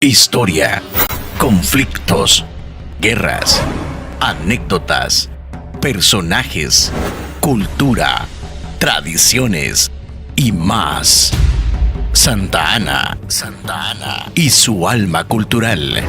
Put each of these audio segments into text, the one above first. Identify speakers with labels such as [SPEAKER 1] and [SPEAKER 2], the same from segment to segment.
[SPEAKER 1] Historia, conflictos, guerras, anécdotas, personajes, cultura, tradiciones y más. Santa Ana y su alma cultural.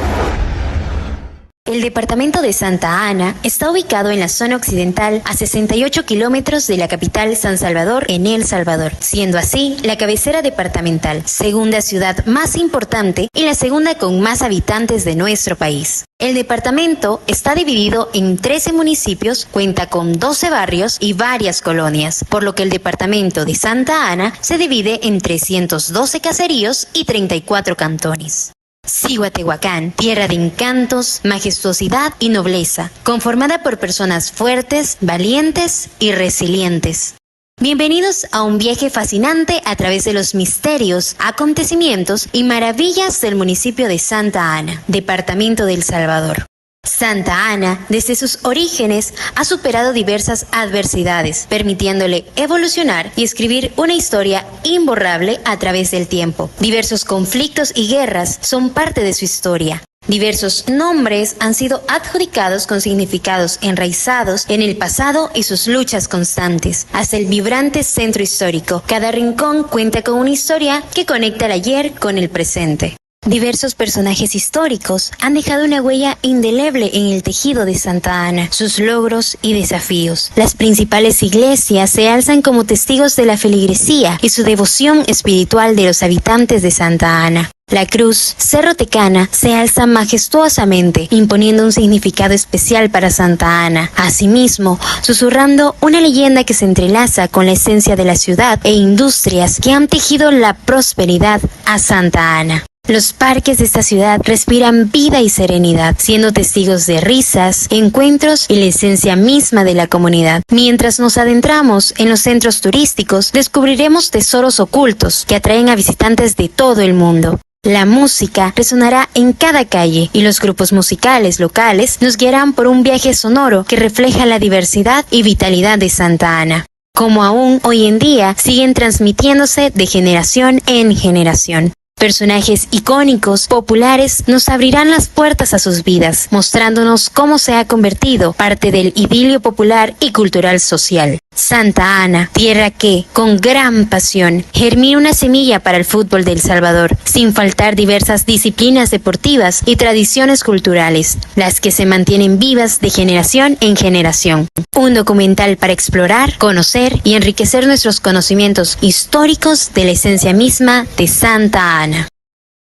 [SPEAKER 2] El departamento de Santa Ana está ubicado en la zona occidental a 68 kilómetros de la capital San Salvador, en El Salvador, siendo así la cabecera departamental, segunda ciudad más importante y la segunda con más habitantes de nuestro país. El departamento está dividido en 13 municipios, cuenta con 12 barrios y varias colonias, por lo que el departamento de Santa Ana se divide en 312 caseríos y 34 cantones. Cihuatehuacán, tierra de encantos, majestuosidad y nobleza, conformada por personas fuertes, valientes y resilientes. Bienvenidos a un viaje fascinante a través de los misterios, acontecimientos y maravillas del municipio de Santa Ana, departamento de El Salvador. Santa Ana, desde sus orígenes, ha superado diversas adversidades, permitiéndole evolucionar y escribir una historia imborrable a través del tiempo. Diversos conflictos y guerras son parte de su historia. Diversos nombres han sido adjudicados con significados enraizados en el pasado y sus luchas constantes, hasta el vibrante centro histórico. Cada rincón cuenta con una historia que conecta el ayer con el presente. Diversos personajes históricos han dejado una huella indeleble en el tejido de Santa Ana, sus logros y desafíos. Las principales iglesias se alzan como testigos de la feligresía y su devoción espiritual de los habitantes de Santa Ana. La cruz Cerro Tecana se alza majestuosamente, imponiendo un significado especial para Santa Ana. Asimismo, susurrando una leyenda que se entrelaza con la esencia de la ciudad e industrias que han tejido la prosperidad a Santa Ana. Los parques de esta ciudad respiran vida y serenidad, siendo testigos de risas, encuentros y la esencia misma de la comunidad. Mientras nos adentramos en los centros turísticos, descubriremos tesoros ocultos que atraen a visitantes de todo el mundo. La música resonará en cada calle y los grupos musicales locales nos guiarán por un viaje sonoro que refleja la diversidad y vitalidad de Santa Ana, como aún hoy en día siguen transmitiéndose de generación en generación. Personajes icónicos, populares, nos abrirán las puertas a sus vidas, mostrándonos cómo se ha convertido parte del idilio popular y cultural social. Santa Ana, tierra que, con gran pasión, germina una semilla para el fútbol de El Salvador, sin faltar diversas disciplinas deportivas y tradiciones culturales, las que se mantienen vivas de generación en generación. Un documental para explorar, conocer y enriquecer nuestros conocimientos históricos de la esencia misma de Santa Ana.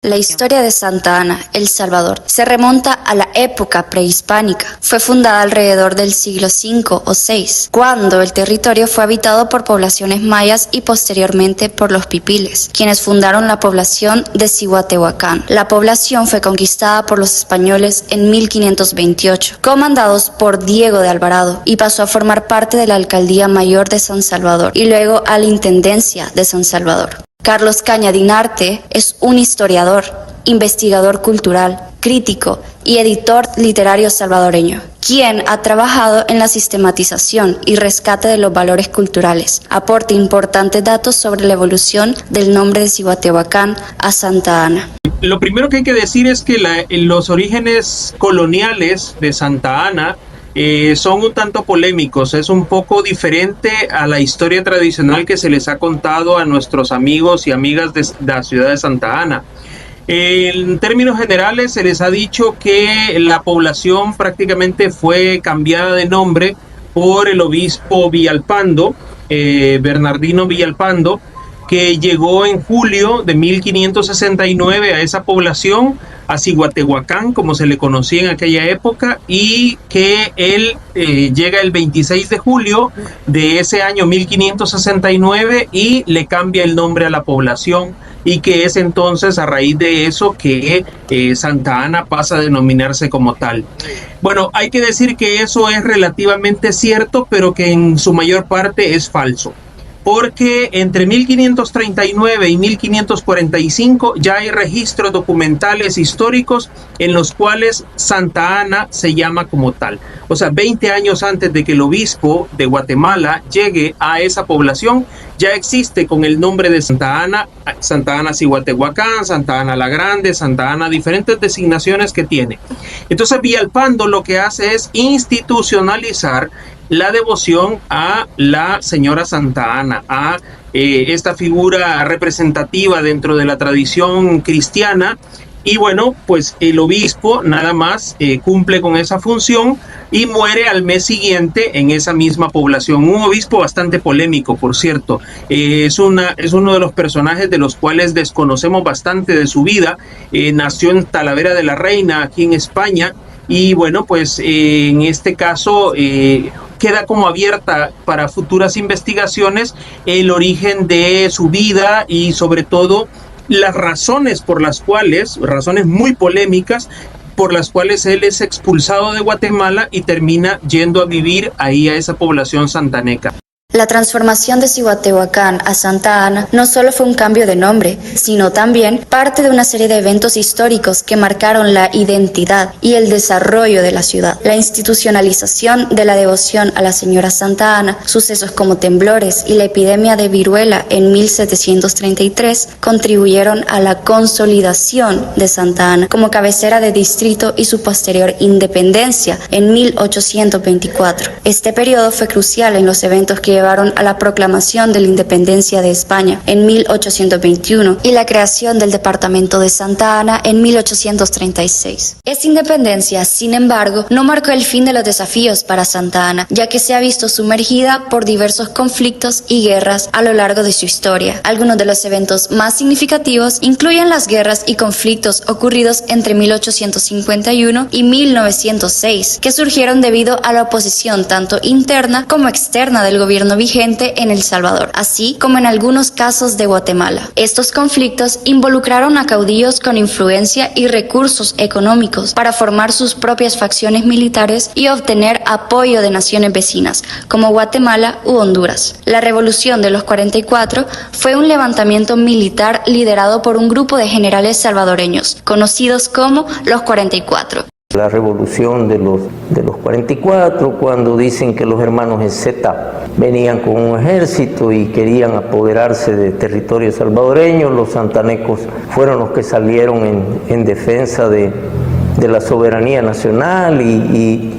[SPEAKER 3] La historia de Santa Ana, El Salvador, se remonta a la época prehispánica. Fue fundada alrededor del siglo V o VI, cuando el territorio fue habitado por poblaciones mayas y posteriormente por los pipiles, quienes fundaron la población de Cihuatehuacán. La población fue conquistada por los españoles en 1528, comandados por Diego de Alvarado, y pasó a formar parte de la Alcaldía Mayor de San Salvador y luego a la Intendencia de San Salvador. Carlos Caña Dinarte es un historiador, investigador cultural, crítico y editor literario salvadoreño, quien ha trabajado en la sistematización y rescate de los valores culturales. Aporta importantes datos sobre la evolución del nombre de Cihuatehuacán a Santa Ana.
[SPEAKER 4] Lo primero que hay que decir es que los orígenes coloniales de Santa Ana son un tanto polémicos, es un poco diferente a la historia tradicional que se les ha contado a nuestros amigos y amigas de la ciudad de Santa Ana. En términos generales se les ha dicho que la población prácticamente fue cambiada de nombre por el obispo Villalpando, Bernardino Villalpando, que llegó en julio de 1569 a esa población, a Cihuatehuacán, como se le conocía en aquella época, y que él llega el 26 de julio de ese año 1569 y le cambia el nombre a la población, y que es entonces a raíz de eso que Santa Ana pasa a denominarse como tal. Bueno, hay que decir que eso es relativamente cierto, pero que en su mayor parte es falso. porque entre 1539 y 1545 ya hay registros documentales históricos en los cuales Santa Ana se llama como tal. O sea, 20 años antes de que el obispo de Guatemala llegue a esa población, ya existe con el nombre de Santa Ana Cihuatehuacán, Santa Ana la Grande, Santa Ana, diferentes designaciones que tiene. Entonces Villalpando lo que hace es institucionalizar la devoción a la señora Santa Ana, a esta figura representativa dentro de la tradición cristiana. Y bueno, pues el obispo nada más cumple con esa función y muere al mes siguiente en esa misma población. Un obispo bastante polémico, por cierto. Es uno de los personajes de los cuales desconocemos bastante de su vida. Nació en Talavera de la Reina, aquí en España. Y bueno, pues en este caso queda como abierta para futuras investigaciones el origen de su vida y sobre todo las razones por las cuales, razones muy polémicas, por las cuales él es expulsado de Guatemala y termina yendo a vivir ahí a esa población santaneca.
[SPEAKER 3] La transformación de Cihuatehuacán a Santa Ana no solo fue un cambio de nombre, sino también parte de una serie de eventos históricos que marcaron la identidad y el desarrollo de la ciudad. La institucionalización de la devoción a la señora Santa Ana, sucesos como temblores y la epidemia de viruela en 1733 contribuyeron a la consolidación de Santa Ana como cabecera de distrito y su posterior independencia en 1824. Este periodo fue crucial en los eventos que llevaron a la proclamación de la independencia de España en 1821 y la creación del departamento de Santa Ana en 1836. Esta independencia, sin embargo, no marcó el fin de los desafíos para Santa Ana, ya que se ha visto sumergida por diversos conflictos y guerras a lo largo de su historia. Algunos de los eventos más significativos incluyen las guerras y conflictos ocurridos entre 1851 y 1906, que surgieron debido a la oposición tanto interna como externa del gobierno vigente en El Salvador, así como en algunos casos de Guatemala. Estos conflictos involucraron a caudillos con influencia y recursos económicos para formar sus propias facciones militares y obtener apoyo de naciones vecinas, como Guatemala u Honduras. La Revolución de los 44 fue un levantamiento militar liderado por un grupo de generales salvadoreños, conocidos como los 44.
[SPEAKER 5] La revolución de los 44, cuando dicen que los hermanos Ezeta venían con un ejército y querían apoderarse de territorio salvadoreño, los santanecos fueron los que salieron en defensa de la soberanía nacional y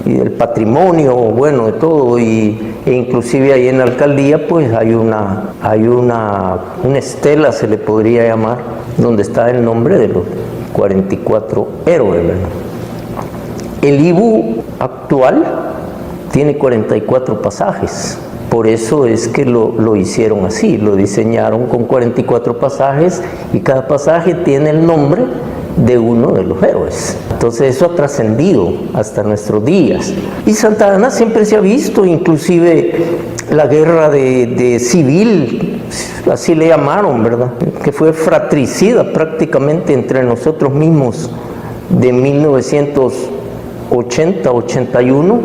[SPEAKER 5] del patrimonio, bueno, de todo, e inclusive ahí en la alcaldía pues hay una estela, se le podría llamar, donde está el nombre de los 44 héroes, ¿verdad? El IBU actual tiene 44 pasajes, por eso es que lo hicieron así, lo diseñaron con 44 pasajes y cada pasaje tiene el nombre de uno de los héroes. Entonces eso ha trascendido hasta nuestros días. Y Santa Ana siempre se ha visto, inclusive la guerra de civil, así le llamaron, ¿verdad? Que fue fratricida prácticamente entre nosotros mismos de 1980-81,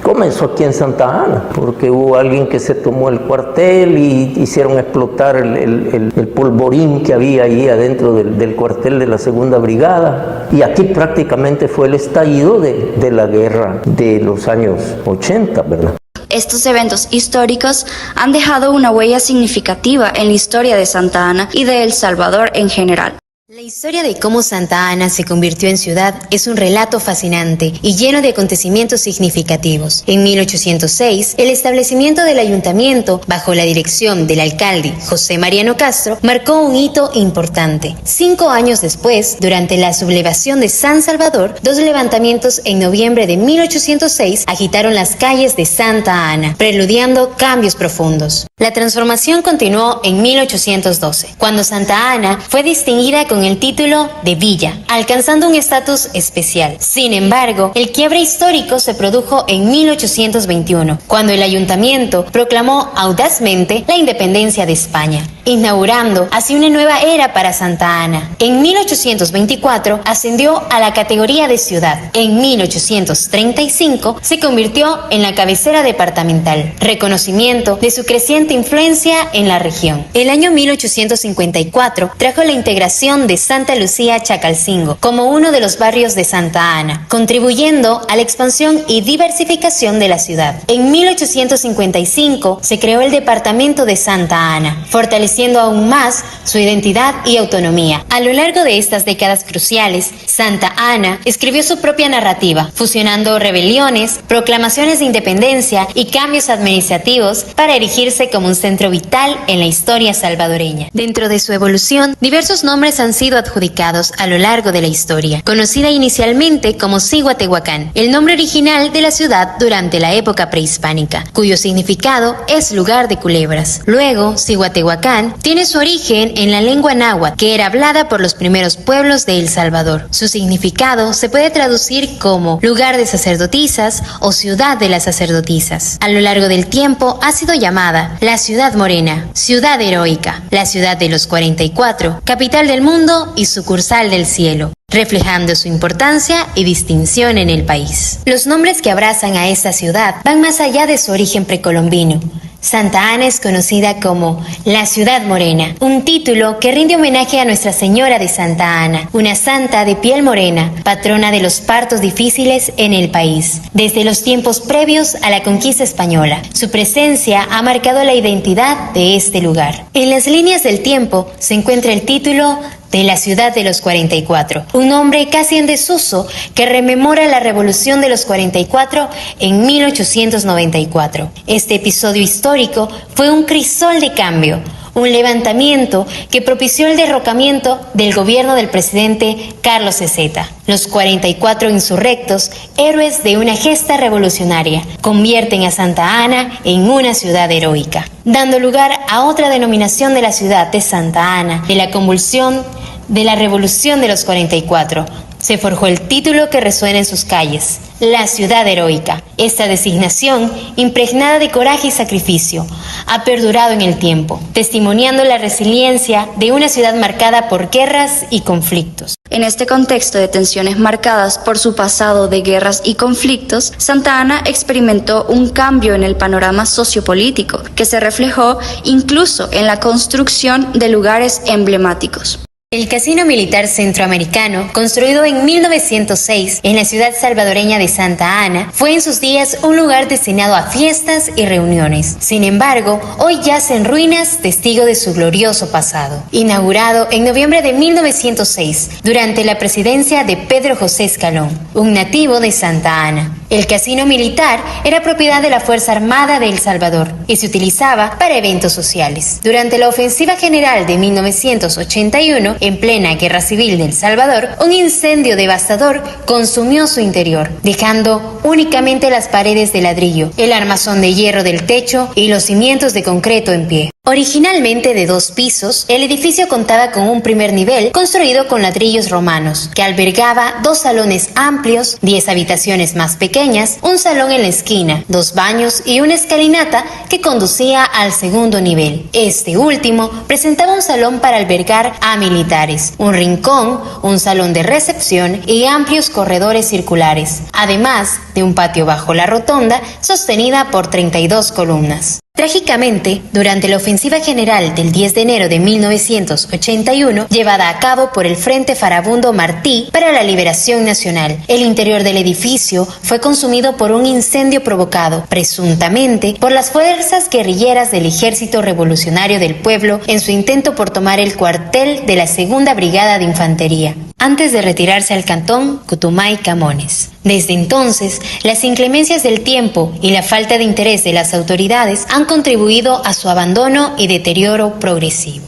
[SPEAKER 5] comenzó aquí en Santa Ana, porque hubo alguien que se tomó el cuartel y hicieron explotar el polvorín que había ahí adentro del cuartel de la Segunda Brigada. Y aquí prácticamente fue el estallido de la guerra de los años 80, ¿verdad?
[SPEAKER 3] Estos eventos históricos han dejado una huella significativa en la historia de Santa Ana y de El Salvador en general.
[SPEAKER 2] La historia de cómo Santa Ana se convirtió en ciudad es un relato fascinante y lleno de acontecimientos significativos. En 1806, el establecimiento del ayuntamiento, bajo la dirección del alcalde José Mariano Castro, marcó un hito importante. 5 años después, durante la sublevación de San Salvador, 2 levantamientos en noviembre de 1806 agitaron las calles de Santa Ana, preludiando cambios profundos. La transformación continuó en 1812, cuando Santa Ana fue distinguida con el título de villa, alcanzando un estatus especial. Sin embargo, el quiebre histórico se produjo en 1821, cuando el ayuntamiento proclamó audazmente la independencia de España. inaugurando así una nueva era para Santa Ana. En 1824 ascendió a la categoría de ciudad. En 1835 se convirtió en la cabecera departamental, reconocimiento de su creciente influencia en la región. El año 1854 trajo la integración de Santa Lucía Chacalcingo como uno de los barrios de Santa Ana, contribuyendo a la expansión y diversificación de la ciudad. En 1855 se creó el departamento de Santa Ana, fortaleciendo aún más su identidad y autonomía. A lo largo de estas décadas cruciales, Santa Ana escribió su propia narrativa, fusionando rebeliones, proclamaciones de independencia y cambios administrativos para erigirse como un centro vital en la historia salvadoreña. Dentro de su evolución, diversos nombres han sido adjudicados a lo largo de la historia. Conocida inicialmente como Cihuatehuacán, el nombre original de la ciudad durante la época prehispánica, cuyo significado es lugar de culebras. Luego, Cihuatehuacán tiene su origen en la lengua náhuatl, que era hablada por los primeros pueblos de El Salvador. Su significado se puede traducir como lugar de sacerdotisas o ciudad de las sacerdotisas. A lo largo del tiempo ha sido llamada la Ciudad Morena, Ciudad Heroica, la Ciudad de los 44, capital del mundo y sucursal del cielo, reflejando su importancia y distinción en el país. Los nombres que abrazan a esta ciudad van más allá de su origen precolombino. Santa Ana es conocida como la Ciudad Morena, un título que rinde homenaje a Nuestra Señora de Santa Ana, una santa de piel morena, patrona de los partos difíciles en el país. Desde los tiempos previos a la conquista española, su presencia ha marcado la identidad de este lugar. En las líneas del tiempo se encuentra el título de la Ciudad de los 44, un nombre casi en desuso que rememora la Revolución de los 44 en 1894. Este episodio histórico fue un crisol de cambio, un levantamiento que propició el derrocamiento del gobierno del presidente Carlos Ezeta. Los 44 insurrectos, héroes de una gesta revolucionaria, convierten a Santa Ana en una ciudad heroica, dando lugar a otra denominación de la ciudad de Santa Ana, de la convulsión de la Revolución de los 44. Se forjó el título que resuena en sus calles, la Ciudad Heroica. Esta designación, impregnada de coraje y sacrificio, ha perdurado en el tiempo, testimoniando la resiliencia de una ciudad marcada por guerras y conflictos.
[SPEAKER 3] En este contexto de tensiones marcadas por su pasado de guerras y conflictos, Santa Ana experimentó un cambio en el panorama sociopolítico, que se reflejó incluso en la construcción de lugares emblemáticos.
[SPEAKER 2] El Casino Militar Centroamericano, construido en 1906 en la ciudad salvadoreña de Santa Ana, fue en sus días un lugar destinado a fiestas y reuniones. Sin embargo, hoy yace en ruinas, testigo de su glorioso pasado. Inaugurado en noviembre de 1906, durante la presidencia de Pedro José Escalón, un nativo de Santa Ana. El casino militar era propiedad de la Fuerza Armada de El Salvador y se utilizaba para eventos sociales. Durante la ofensiva general de 1981, en plena Guerra Civil de El Salvador, un incendio devastador consumió su interior, dejando únicamente las paredes de ladrillo, el armazón de hierro del techo y los cimientos de concreto en pie. Originalmente de 2 pisos, el edificio contaba con un primer nivel construido con ladrillos romanos, que albergaba 2 salones amplios, 10 habitaciones más pequeñas, un salón en la esquina, 2 baños y una escalinata que conducía al segundo nivel. Este último presentaba un salón para albergar a militares, un rincón, un salón de recepción y amplios corredores circulares, además de un patio bajo la rotonda sostenida por 32 columnas. Trágicamente, durante la ofensiva general del 10 de enero de 1981, llevada a cabo por el Frente Farabundo Martí para la Liberación Nacional, el interior del edificio fue consumido por un incendio provocado, presuntamente, por las fuerzas guerrilleras del Ejército Revolucionario del Pueblo en su intento por tomar el cuartel de la Segunda Brigada de Infantería, antes de retirarse al cantón Cutumay-Camones. Desde entonces, las inclemencias del tiempo y la falta de interés de las autoridades han contribuido a su abandono y deterioro progresivo.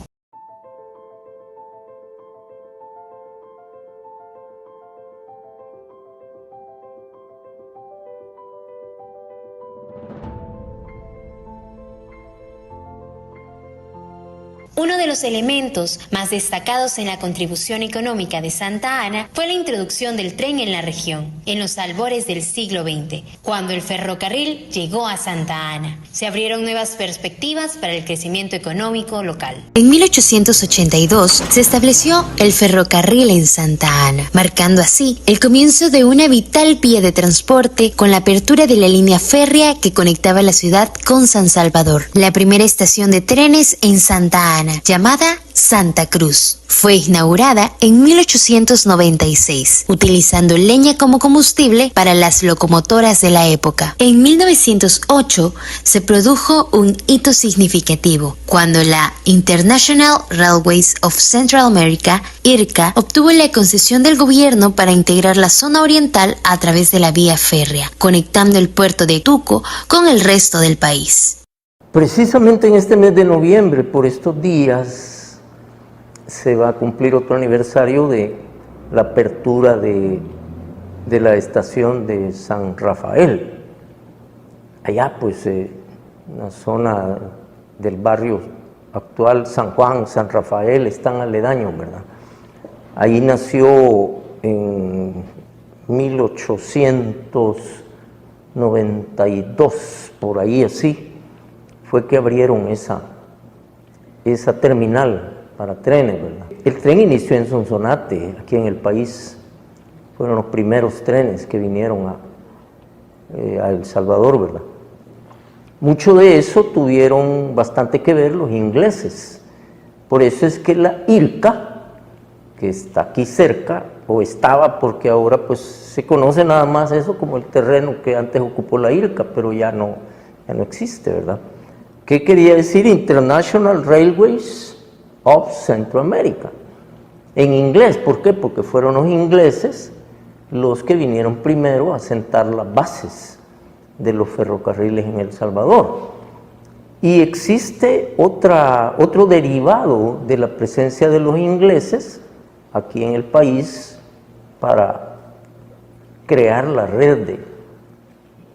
[SPEAKER 2] Uno de los elementos más destacados en la contribución económica de Santa Ana fue la introducción del tren en la región, en los albores del siglo XX, cuando el ferrocarril llegó a Santa Ana. Se abrieron nuevas perspectivas para el crecimiento económico local. En 1882 se estableció el ferrocarril en Santa Ana, marcando así el comienzo de una vital vía de transporte con la apertura de la línea férrea que conectaba la ciudad con San Salvador. La primera estación de trenes en Santa Ana, llamada Santa Cruz, fue inaugurada en 1896, utilizando leña como combustible para las locomotoras de la época. En 1908 se produjo un hito significativo, cuando la International Railways of Central America, IRCA, obtuvo la concesión del gobierno para integrar la zona oriental a través de la vía férrea, conectando el puerto de Tuco con el resto del país.
[SPEAKER 5] Precisamente en este mes de noviembre, por estos días, se va a cumplir otro aniversario de la apertura de la estación de San Rafael. Allá, pues, en la zona del barrio actual, San Juan, San Rafael, están aledaños, ¿verdad? Ahí nació en 1892, por ahí así, fue que abrieron esa terminal para trenes, ¿verdad? El tren inició en Sonsonate, aquí en el país. Fueron los primeros trenes que vinieron a El Salvador, ¿verdad? Mucho de eso tuvieron bastante que ver los ingleses. Por eso es que la IRCA, que está aquí cerca, o estaba, porque ahora pues se conoce nada más eso como el terreno que antes ocupó la IRCA, pero ya no existe, ¿verdad? ¿Qué quería decir? International Railways of Central America. En inglés, ¿por qué? Porque fueron los ingleses los que vinieron primero a sentar las bases de los ferrocarriles en El Salvador. Y existe otro derivado de la presencia de los ingleses aquí en el país para crear la red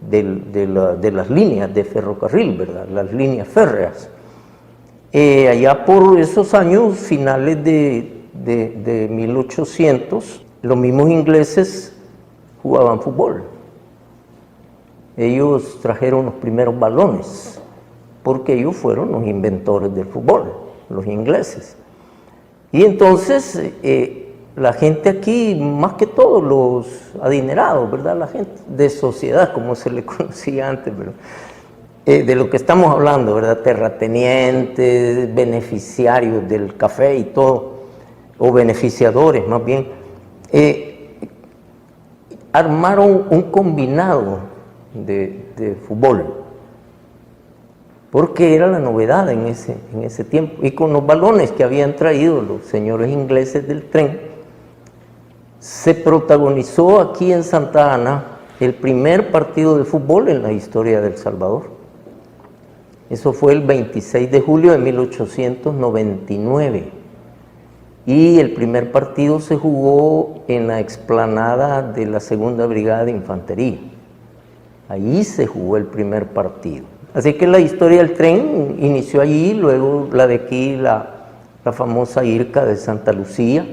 [SPEAKER 5] de las líneas de ferrocarril, ¿verdad? Las líneas férreas. Allá por esos años, finales de 1800, los mismos ingleses jugaban fútbol. Ellos trajeron los primeros balones, porque ellos fueron los inventores del fútbol, los ingleses. Y entonces, la gente aquí, más que todo los adinerados, ¿verdad? La gente de sociedad, como se le conocía antes, ¿verdad? De lo que estamos hablando, ¿verdad? Terratenientes, beneficiarios del café y todo, o beneficiadores más bien, armaron un combinado de fútbol, porque era la novedad en ese tiempo, y con los balones que habían traído los señores ingleses del tren, se protagonizó aquí en Santa Ana el primer partido de fútbol en la historia de El Salvador. Eso fue el 26 de julio de 1899. Y el primer partido se jugó en la explanada de la Segunda Brigada de Infantería. Allí se jugó el primer partido. Así que la historia del tren inició allí, luego la de aquí, la famosa IRCA de Santa Lucía,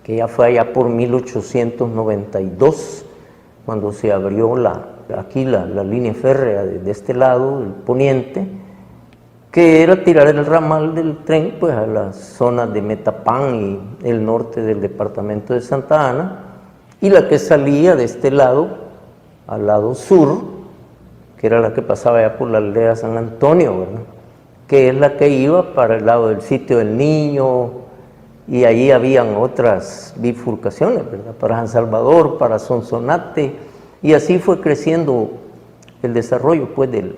[SPEAKER 5] que ya fue allá por 1892, cuando se abrió aquí la línea férrea de este lado, el poniente, que era tirar el ramal del tren pues a las zonas de Metapán y el norte del departamento de Santa Ana, y la que salía de este lado, al lado sur, que era la que pasaba allá por la aldea San Antonio, ¿verdad? Que es la que iba para el lado del Sitio del Niño, y ahí habían otras bifurcaciones, ¿verdad? Para San Salvador, para Sonsonate, y así fue creciendo el desarrollo pues del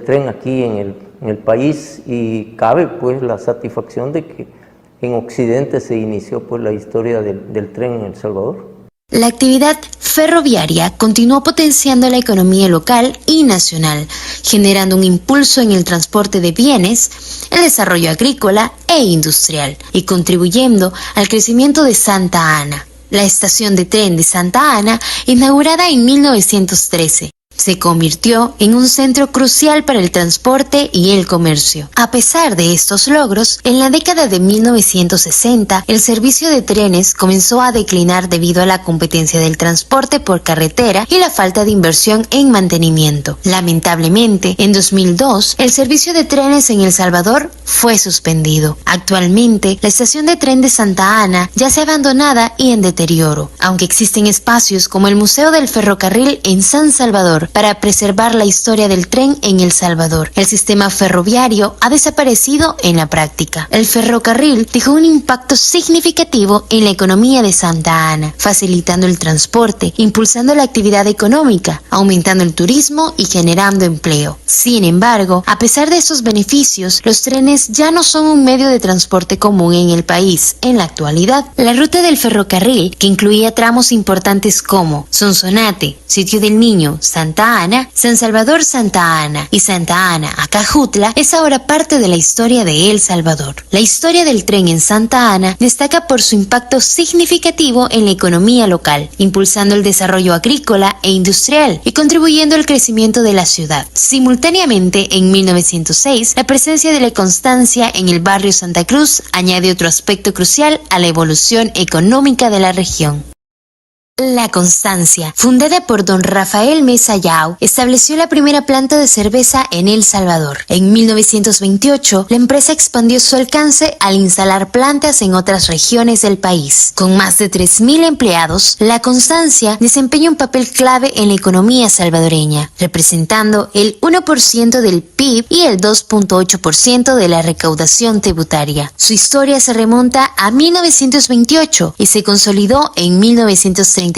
[SPEAKER 5] tren aquí en el país, y cabe pues la satisfacción de que en Occidente se inició pues la historia del tren en El Salvador.
[SPEAKER 2] La actividad ferroviaria continuó potenciando la economía local y nacional, generando un impulso en el transporte de bienes, el desarrollo agrícola e industrial, y contribuyendo al crecimiento de Santa Ana. La estación de tren de Santa Ana, inaugurada en 1913, Se convirtió en un centro crucial para el transporte y el comercio. A pesar de estos logros, en la década de 1960, el servicio de trenes comenzó a declinar debido a la competencia del transporte por carretera y la falta de inversión en mantenimiento. Lamentablemente, en 2002, el servicio de trenes en El Salvador fue suspendido. Actualmente, la estación de tren de Santa Ana yace abandonada y en deterioro, aunque existen espacios como el Museo del Ferrocarril en San Salvador para preservar la historia del tren en El Salvador. El sistema ferroviario ha desaparecido en la práctica. El ferrocarril dejó un impacto significativo en la economía de Santa Ana, facilitando el transporte, impulsando la actividad económica, aumentando el turismo y generando empleo. Sin embargo, a pesar de esos beneficios, los trenes ya no son un medio de transporte común en el país. En la actualidad, la ruta del ferrocarril, que incluía tramos importantes como Sonsonate, Sitio del Niño, Santa Ana, San Salvador Santa Ana y Santa Ana Acajutla, es ahora parte de la historia de El Salvador. La historia del tren en Santa Ana destaca por su impacto significativo en la economía local, impulsando el desarrollo agrícola e industrial y contribuyendo al crecimiento de la ciudad. Simultáneamente, en 1906, la presencia de la Constancia en el barrio Santa Cruz añade otro aspecto crucial a la evolución económica de la región. La Constancia, fundada por don Rafael Mesa Yao, estableció la primera planta de cerveza en El Salvador. En 1928, la empresa expandió su alcance al instalar plantas en otras regiones del país. Con más de 3.000 empleados, La Constancia desempeña un papel clave en la economía salvadoreña, representando el 1% del PIB y el 2.8% de la recaudación tributaria. Su historia se remonta a 1928 y se consolidó en 1935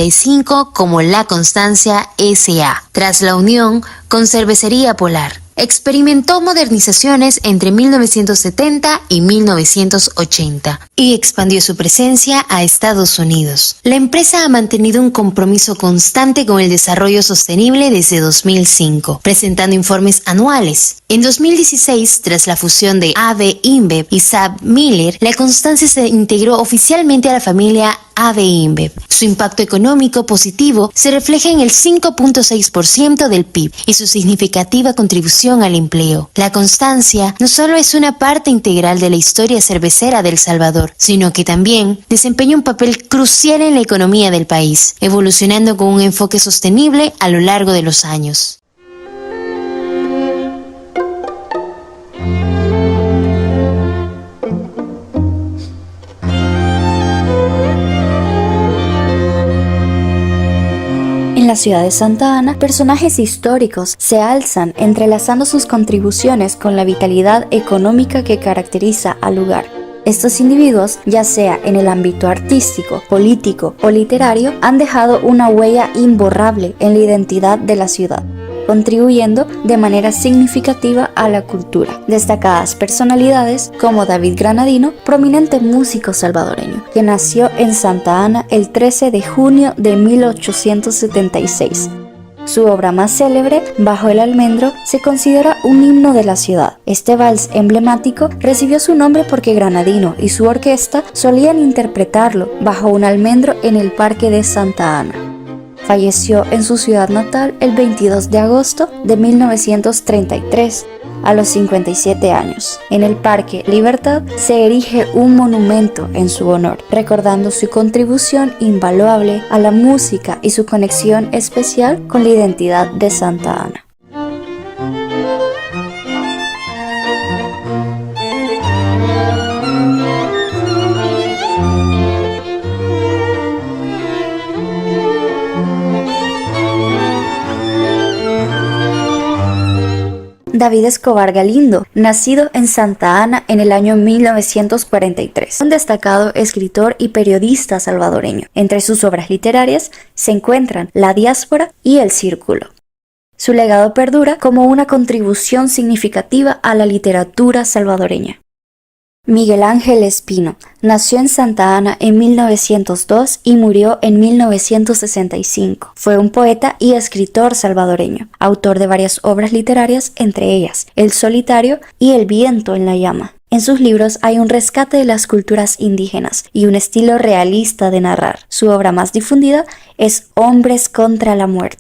[SPEAKER 2] como La Constancia S.A. Tras la unión con Cervecería Polar. Experimentó modernizaciones entre 1970 y 1980 y expandió su presencia a Estados Unidos. La empresa ha mantenido un compromiso constante con el desarrollo sostenible desde 2005, presentando informes anuales. En 2016, tras la fusión de AB InBev y SAB Miller, La Constancia se integró oficialmente a la familia AB InBev. Su impacto económico positivo se refleja en el 5.6% del PIB y su significativa contribución al empleo. La Constancia no solo es una parte integral de la historia cervecera de El Salvador, sino que también desempeña un papel crucial en la economía del país, evolucionando con un enfoque sostenible a lo largo de los años.
[SPEAKER 3] En la ciudad de Santa Ana, personajes históricos se alzan entrelazando sus contribuciones con la vitalidad económica que caracteriza al lugar. Estos individuos, ya sea en el ámbito artístico, político o literario, han dejado una huella imborrable en la identidad de la ciudad, contribuyendo de manera significativa a la cultura. Destacadas personalidades como David Granadino, prominente músico salvadoreño, que nació en Santa Ana el 13 de junio de 1876. Su obra más célebre, Bajo el Almendro, se considera un himno de la ciudad. Este vals emblemático recibió su nombre porque Granadino y su orquesta solían interpretarlo bajo un almendro en el Parque de Santa Ana. Falleció en su ciudad natal el 22 de agosto de 1933, a los 57 años. En el Parque Libertad se erige un monumento en su honor, recordando su contribución invaluable a la música y su conexión especial con la identidad de Santa Ana. David Escobar Galindo, nacido en Santa Ana en el año 1943, un destacado escritor y periodista salvadoreño. Entre sus obras literarias se encuentran La Diáspora y El Círculo. Su legado perdura como una contribución significativa a la literatura salvadoreña. Miguel Ángel Espino nació en Santa Ana en 1902 y murió en 1965. Fue un poeta y escritor salvadoreño, autor de varias obras literarias, entre ellas El Solitario y El Viento en la Llama. En sus libros hay un rescate de las culturas indígenas y un estilo realista de narrar. Su obra más difundida es Hombres contra la Muerte.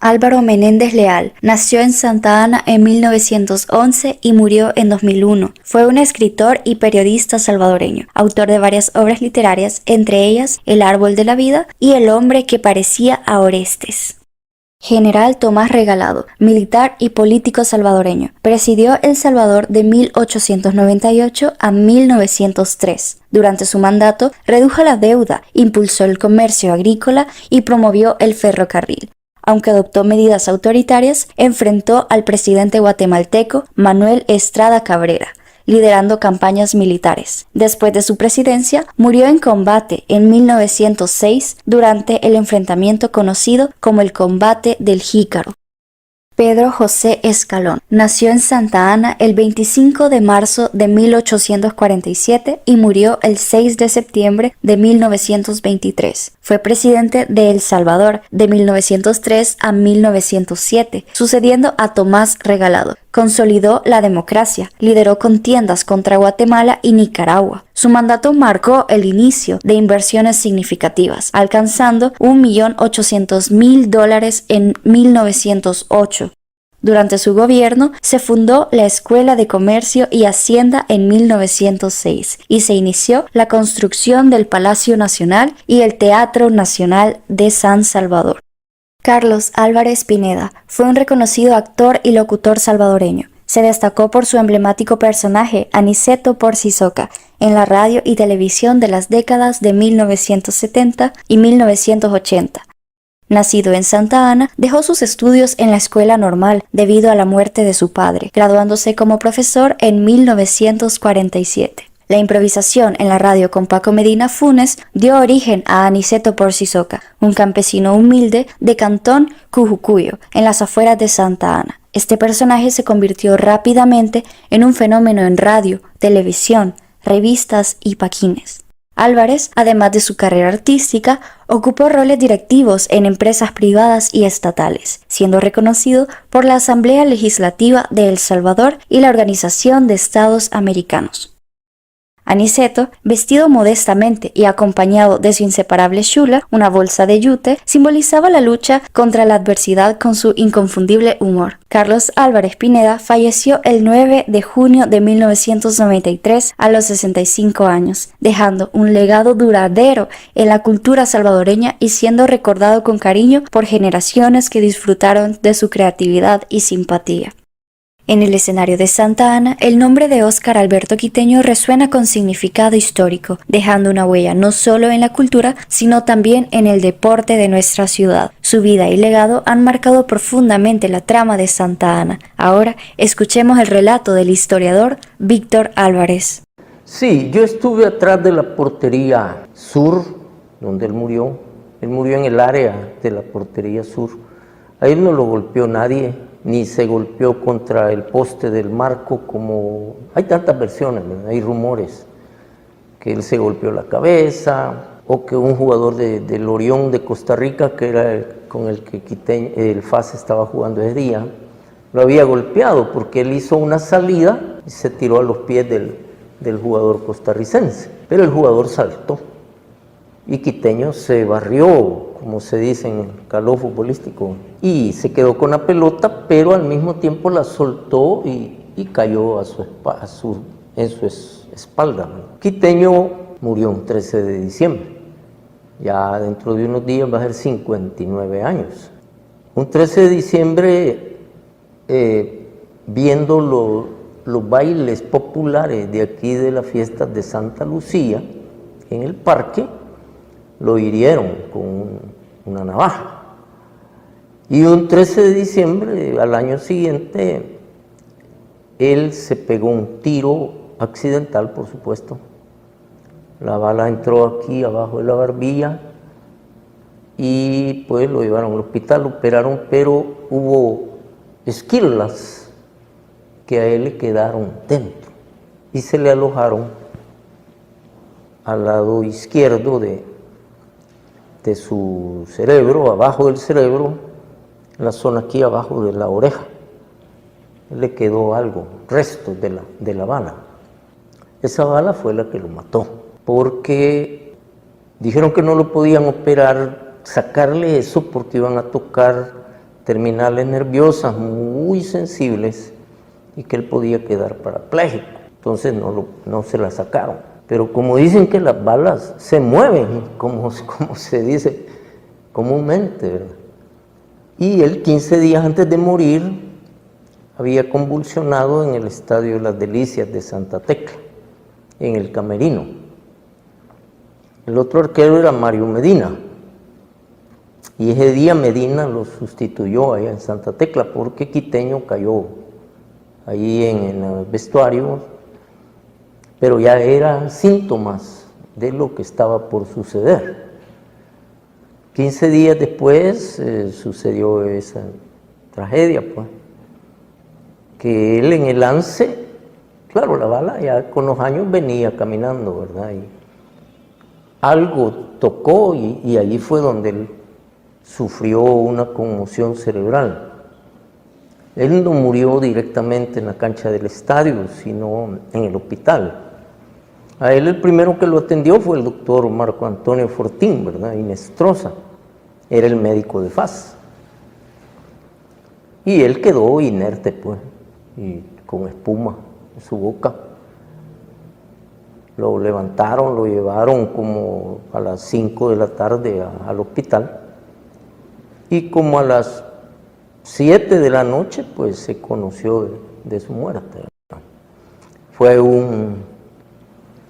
[SPEAKER 3] Álvaro Menéndez Leal nació en Santa Ana en 1911 y murió en 2001. Fue un escritor y periodista salvadoreño, autor de varias obras literarias, entre ellas El árbol de la vida y El hombre que parecía a Orestes. General Tomás Regalado, militar y político salvadoreño. Presidió El Salvador de 1898 a 1903. Durante su mandato, redujo la deuda, impulsó el comercio agrícola y promovió el ferrocarril. Aunque adoptó medidas autoritarias, enfrentó al presidente guatemalteco Manuel Estrada Cabrera, liderando campañas militares. Después de su presidencia, murió en combate en 1906 durante el enfrentamiento conocido como el Combate del Jícaro. Pedro José Escalón nació en Santa Ana el 25 de marzo de 1847 y murió el 6 de septiembre de 1923. Fue presidente de El Salvador de 1903 a 1907, sucediendo a Tomás Regalado. Consolidó la democracia, lideró contiendas contra Guatemala y Nicaragua. Su mandato marcó el inicio de inversiones significativas, alcanzando $1.800.000 en 1908. Durante su gobierno se fundó la Escuela de Comercio y Hacienda en 1906 y se inició la construcción del Palacio Nacional y el Teatro Nacional de San Salvador. Carlos Álvarez Pineda fue un reconocido actor y locutor salvadoreño. Se destacó por su emblemático personaje Aniceto Porcisoca en la radio y televisión de las décadas de 1970 y 1980. Nacido en Santa Ana, dejó sus estudios en la escuela normal debido a la muerte de su padre, graduándose como profesor en 1947. La improvisación en la radio con Paco Medina Funes dio origen a Aniceto Porcisoca, un campesino humilde de Cantón Cujucuyo, en las afueras de Santa Ana. Este personaje se convirtió rápidamente en un fenómeno en radio, televisión, revistas y paquines. Álvarez, además de su carrera artística, ocupó roles directivos en empresas privadas y estatales, siendo reconocido por la Asamblea Legislativa de El Salvador y la Organización de Estados Americanos. Aniceto, vestido modestamente y acompañado de su inseparable chula, una bolsa de yute, simbolizaba la lucha contra la adversidad con su inconfundible humor. Carlos Álvarez Pineda falleció el 9 de junio de 1993 a los 65 años, dejando un legado duradero en la cultura salvadoreña y siendo recordado con cariño por generaciones que disfrutaron de su creatividad y simpatía. En el escenario de Santa Ana, el nombre de Óscar Alberto Quiteño resuena con significado histórico, dejando una huella no solo en la cultura, sino también en el deporte de nuestra ciudad. Su vida y legado han marcado profundamente la trama de Santa Ana. Ahora, escuchemos el relato del historiador Víctor Álvarez.
[SPEAKER 5] Sí, yo estuve atrás de la portería sur, donde él murió. Él murió en el área de la portería sur. A él no lo golpeó nadie, ni se golpeó contra el poste del marco, como hay tantas versiones, ¿verdad? Hay rumores que él se golpeó la cabeza, o que un jugador del Orión de Costa Rica, que era con el que el FAS estaba jugando ese día, lo había golpeado porque él hizo una salida y se tiró a los pies del jugador costarricense, pero el jugador saltó y Quiteño se barrió, como se dice en el calor futbolístico, y se quedó con la pelota, pero al mismo tiempo la soltó y cayó en su espalda. Quiteño murió un 13 de diciembre, ya dentro de unos días va a ser 59 años. Un 13 de diciembre, viendo los bailes populares de aquí de las fiestas de Santa Lucía, en el parque, lo hirieron con una navaja. Y un 13 de diciembre, al año siguiente, él se pegó un tiro accidental, por supuesto. La bala entró aquí abajo de la barbilla y pues lo llevaron al hospital, lo operaron, pero hubo esquirlas que a él le quedaron dentro y se le alojaron al lado izquierdo de su cerebro, abajo del cerebro, en la zona aquí abajo de la oreja. Le quedó algo, restos de la bala. Esa bala fue la que lo mató, porque dijeron que no lo podían operar, sacarle eso, porque iban a tocar terminales nerviosas muy sensibles y que él podía quedar parapléjico. Entonces no se la sacaron. Pero como dicen que las balas se mueven, como se dice comúnmente, ¿verdad? Y él 15 días antes de morir había convulsionado en el Estadio de las Delicias de Santa Tecla, en el camerino. El otro arquero era Mario Medina, y ese día Medina lo sustituyó allá en Santa Tecla porque Quiteño cayó ahí en el vestuario, pero ya eran síntomas de lo que estaba por suceder. 15 días después sucedió esa tragedia, pues, que él en el lance, claro, la bala ya con los años venía caminando, ¿verdad? Y algo tocó y allí fue donde él sufrió una conmoción cerebral. Él no murió directamente en la cancha del estadio, sino en el hospital. A él el primero que lo atendió fue el doctor Marco Antonio Fortín, ¿verdad? Inestrosa, era el médico de FAS. Y él quedó inerte, pues, y con espuma en su boca. Lo levantaron, lo llevaron como a las 5 de la tarde al hospital. Y como a las 7 de la noche, pues se conoció de su muerte. Fue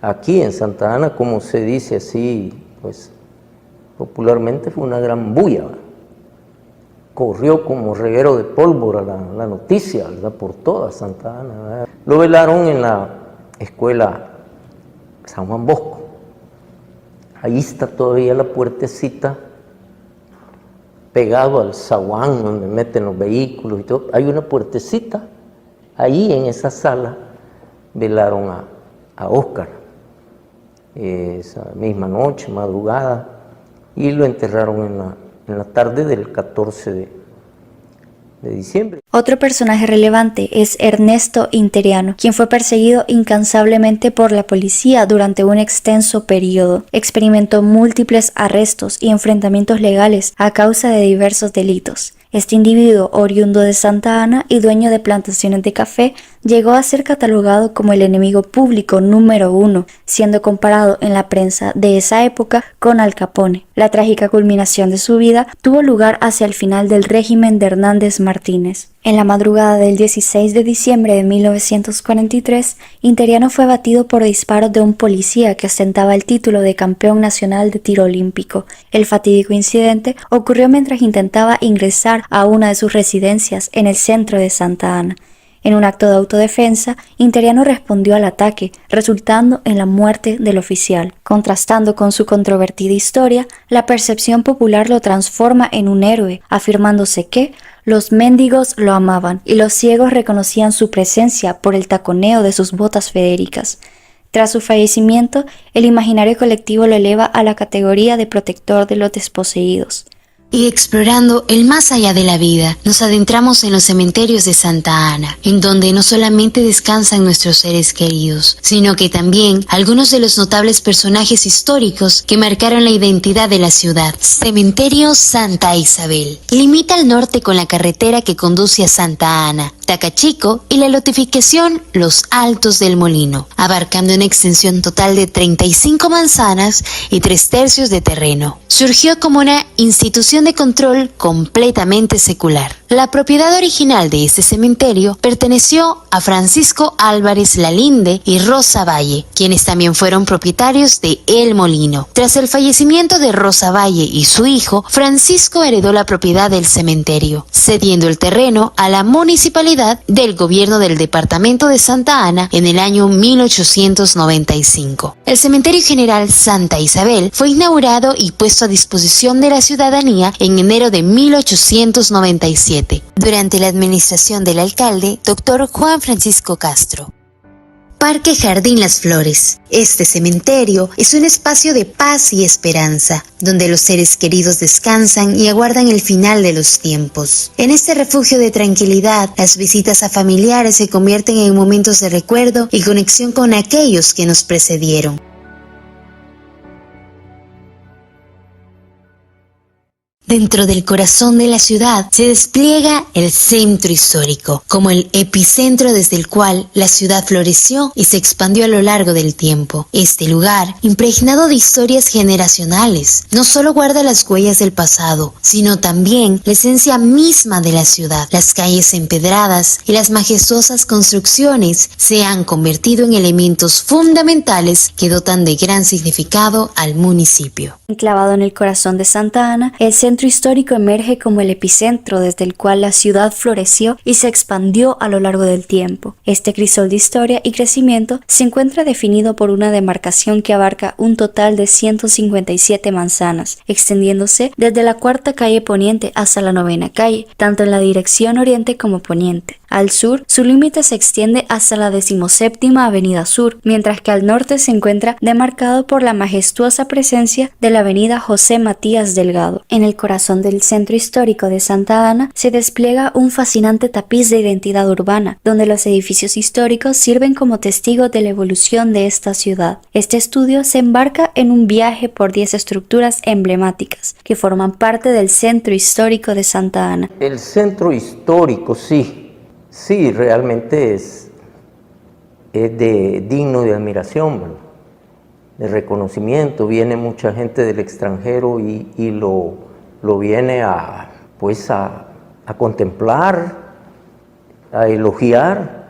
[SPEAKER 5] aquí en Santa Ana, como se dice así, pues popularmente fue una gran bulla. Corrió como reguero de pólvora la noticia, ¿verdad? Por toda Santa Ana, ¿verdad? Lo velaron en la escuela San Juan Bosco. Ahí está todavía la puertecita, pegado al zaguán donde meten los vehículos y todo. Hay una puertecita, ahí en esa sala velaron a Óscar esa misma noche, madrugada, y lo enterraron en la tarde del 14 de diciembre.
[SPEAKER 3] Otro personaje relevante es Ernesto Interiano, quien fue perseguido incansablemente por la policía durante un extenso periodo. Experimentó múltiples arrestos y enfrentamientos legales a causa de diversos delitos. Este individuo, oriundo de Santa Ana y dueño de plantaciones de café, llegó a ser catalogado como el enemigo público número 1, siendo comparado en la prensa de esa época con Al Capone. La trágica culminación de su vida tuvo lugar hacia el final del régimen de Hernández Martínez. En la madrugada del 16 de diciembre de 1943, Interiano fue abatido por disparos de un policía que ostentaba el título de campeón nacional de tiro olímpico. El fatídico incidente ocurrió mientras intentaba ingresar a una de sus residencias en el centro de Santa Ana. En un acto de autodefensa, Interiano respondió al ataque, resultando en la muerte del oficial. Contrastando con su controvertida historia, la percepción popular lo transforma en un héroe, afirmándose que los mendigos lo amaban y los ciegos reconocían su presencia por el taconeo de sus botas fedéricas. Tras su fallecimiento, el imaginario colectivo lo eleva a la categoría de protector de los desposeídos.
[SPEAKER 2] Y explorando el más allá de la vida, nos adentramos en los cementerios de Santa Ana, en donde no solamente descansan nuestros seres queridos, sino que también algunos de los notables personajes históricos que marcaron la identidad de la ciudad. Cementerio Santa Isabel. Limita al norte con la carretera que conduce a Santa Ana, Tacachico y la lotificación Los Altos del Molino, abarcando una extensión total de 35 manzanas y 3/3 de terreno. Surgió como una institución de control completamente secular. La propiedad original de este cementerio perteneció a Francisco Álvarez Lalinde y Rosa Valle, quienes también fueron propietarios de El Molino. Tras el fallecimiento de Rosa Valle y su hijo, Francisco heredó la propiedad del cementerio, cediendo el terreno a la municipalidad del gobierno del departamento de Santa Ana en el año 1895. El Cementerio General Santa Isabel fue inaugurado y puesto a disposición de la ciudadanía en enero de 1897, durante la administración del alcalde, Dr. Juan Francisco Castro. Parque Jardín Las Flores. Este cementerio es un espacio de paz y esperanza, donde los seres queridos descansan y aguardan el final de los tiempos. En este refugio de tranquilidad, las visitas a familiares se convierten en momentos de recuerdo y conexión con aquellos que nos precedieron. Dentro del corazón de la ciudad se despliega el centro histórico, como el epicentro desde el cual la ciudad floreció y se expandió a lo largo del tiempo. Este lugar, impregnado de historias generacionales, no solo guarda las huellas del pasado, sino también la esencia misma de la ciudad. Las calles empedradas y las majestuosas construcciones se han convertido en elementos fundamentales que dotan de gran significado al municipio.
[SPEAKER 3] Enclavado en el corazón de Santa Ana, el centro histórico emerge como el epicentro desde el cual la ciudad floreció y se expandió a lo largo del tiempo. Este crisol de historia y crecimiento se encuentra definido por una demarcación que abarca un total de 157 manzanas, extendiéndose desde la cuarta calle poniente hasta la novena calle, tanto en la dirección oriente como poniente. Al sur, su límite se extiende hasta la 17ª Avenida Sur, mientras que al norte se encuentra demarcado por la majestuosa presencia de la Avenida José Matías Delgado. En el corazón del centro histórico de Santa Ana se despliega un fascinante tapiz de identidad urbana, donde los edificios históricos sirven como testigos de la evolución de esta ciudad. Este estudio se embarca en un viaje por 10 estructuras emblemáticas que forman parte del centro histórico de Santa Ana.
[SPEAKER 5] El centro histórico, sí, realmente es digno de admiración, ¿verdad? De reconocimiento. Viene mucha gente del extranjero y lo viene a contemplar, a elogiar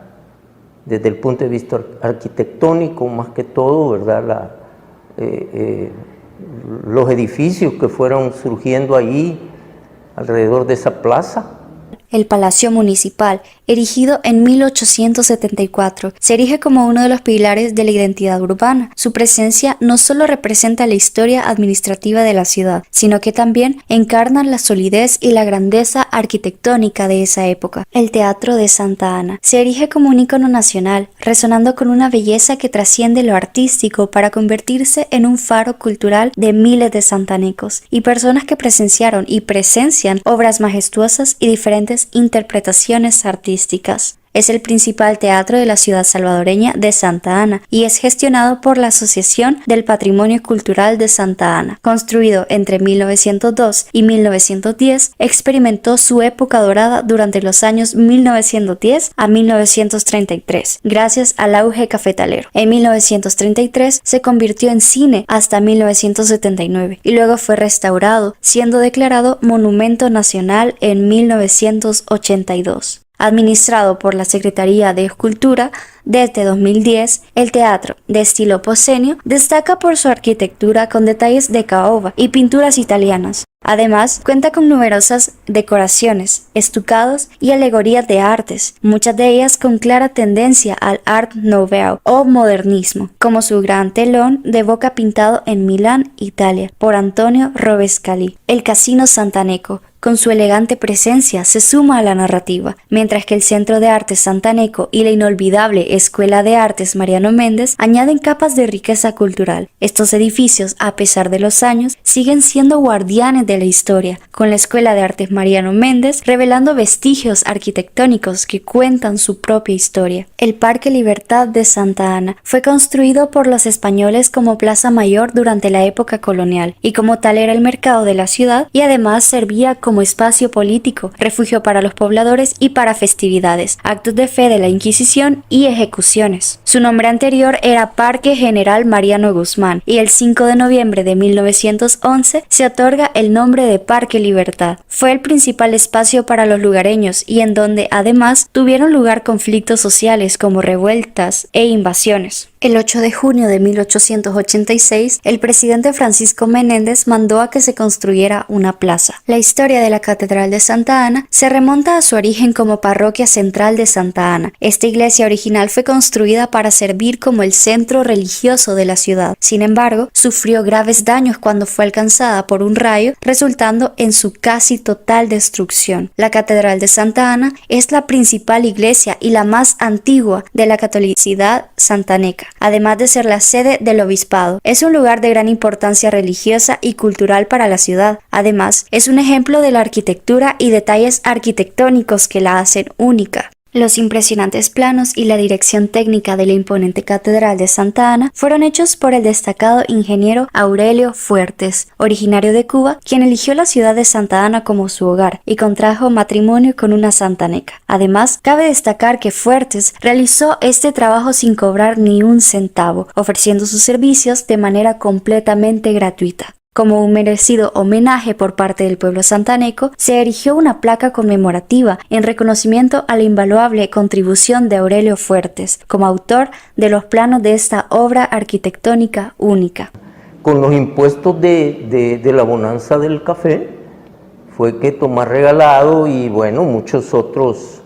[SPEAKER 5] desde el punto de vista arquitectónico, más que todo, ¿verdad? Los edificios que fueron surgiendo allí alrededor de esa plaza.
[SPEAKER 3] El Palacio Municipal, erigido en 1874, se erige como uno de los pilares de la identidad urbana. Su presencia no solo representa la historia administrativa de la ciudad, sino que también encarna la solidez y la grandeza arquitectónica de esa época. El Teatro de Santa Ana se erige como un ícono nacional, resonando con una belleza que trasciende lo artístico para convertirse en un faro cultural de miles de santanecos y personas que presenciaron y presencian obras majestuosas y diferentes interpretaciones artísticas. Es el principal teatro de la ciudad salvadoreña de Santa Ana y es gestionado por la Asociación del Patrimonio Cultural de Santa Ana. Construido entre 1902 y 1910, experimentó su época dorada durante los años 1910 a 1933, gracias al auge cafetalero. En 1933 se convirtió en cine hasta 1979 y luego fue restaurado, siendo declarado Monumento Nacional en 1982. Administrado por la Secretaría de Escultura desde 2010, el teatro, de estilo posenio, destaca por su arquitectura con detalles de caoba y pinturas italianas. Además, cuenta con numerosas decoraciones, estucados y alegorías de artes, muchas de ellas con clara tendencia al Art Nouveau o modernismo, como su gran telón de boca pintado en Milán, Italia, por Antonio Robescali. El Casino Santaneco, con su elegante presencia, se suma a la narrativa, mientras que el Centro de Arte Santaneco y la inolvidable Escuela de Artes Mariano Méndez añaden capas de riqueza cultural. Estos edificios, a pesar de los años, siguen siendo guardianes de la historia, con la Escuela de Artes Mariano Méndez revelando vestigios arquitectónicos que cuentan su propia historia. El Parque Libertad de Santa Ana fue construido por los españoles como plaza mayor durante la época colonial, y como tal era el mercado de la ciudad, y además servía como espacio político, refugio para los pobladores y para festividades, actos de fe de la Inquisición y ejecuciones. Su nombre anterior era Parque General Mariano Guzmán y el 5 de noviembre de 1911 se otorga el nombre de Parque Libertad. Fue el principal espacio para los lugareños y en donde además tuvieron lugar conflictos sociales como revueltas e invasiones. El 8 de junio de 1886, el presidente Francisco Menéndez mandó a que se construyera una plaza. La historia de la Catedral de Santa Ana se remonta a su origen como parroquia central de Santa Ana. Esta iglesia original fue construida para servir como el centro religioso de la ciudad. Sin embargo, sufrió graves daños cuando fue alcanzada por un rayo, resultando en su casi total destrucción. La Catedral de Santa Ana es la principal iglesia y la más antigua de la catolicidad santaneca, además de ser la sede del obispado. Es un lugar de gran importancia religiosa y cultural para la ciudad. Además, es un ejemplo de la arquitectura y detalles arquitectónicos que la hacen única. Los impresionantes planos y la dirección técnica de la imponente Catedral de Santa Ana fueron hechos por el destacado ingeniero Aurelio Fuertes, originario de Cuba, quien eligió la ciudad de Santa Ana como su hogar y contrajo matrimonio con una santaneca. Además, cabe destacar que Fuertes realizó este trabajo sin cobrar ni un centavo, ofreciendo sus servicios de manera completamente gratuita. Como un merecido homenaje por parte del pueblo santaneco, se erigió una placa conmemorativa en reconocimiento a la invaluable contribución de Aurelio Fuertes como autor de los planos de esta obra arquitectónica única.
[SPEAKER 5] Con los impuestos de la bonanza del café, fue que Tomás Regalado y bueno, muchos otros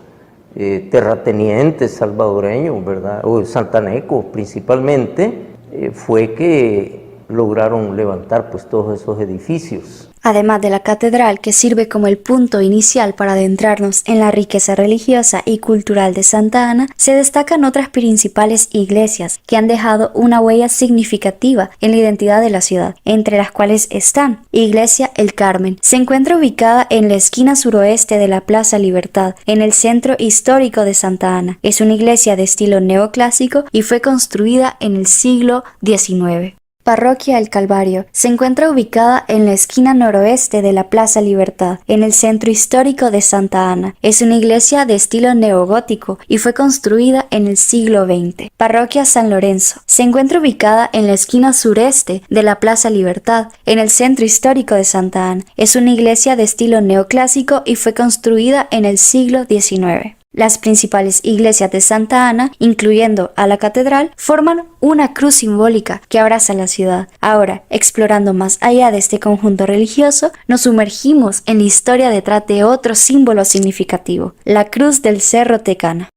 [SPEAKER 5] terratenientes salvadoreños, ¿verdad? O santanecos principalmente, fue que lograron levantar pues todos esos edificios.
[SPEAKER 3] Además de la catedral, que sirve como el punto inicial para adentrarnos en la riqueza religiosa y cultural de Santa Ana, se destacan otras principales iglesias que han dejado una huella significativa en la identidad de la ciudad, entre las cuales están Iglesia El Carmen. Se encuentra ubicada en la esquina suroeste de la Plaza Libertad, en el centro histórico de Santa Ana. Es una iglesia de estilo neoclásico y fue construida en el siglo XIX. Parroquia El Calvario. Se encuentra ubicada en la esquina noroeste de la Plaza Libertad, en el centro histórico de Santa Ana. Es una iglesia de estilo neogótico y fue construida en el siglo XX. Parroquia San Lorenzo. Se encuentra ubicada en la esquina sureste de la Plaza Libertad, en el centro histórico de Santa Ana. Es una iglesia de estilo neoclásico y fue construida en el siglo XIX. Las principales iglesias de Santa Ana, incluyendo a la catedral, forman una cruz simbólica que abraza la ciudad. Ahora, explorando más allá de este conjunto religioso, nos sumergimos en la historia detrás de otro símbolo significativo, la Cruz del Cerro Tecana.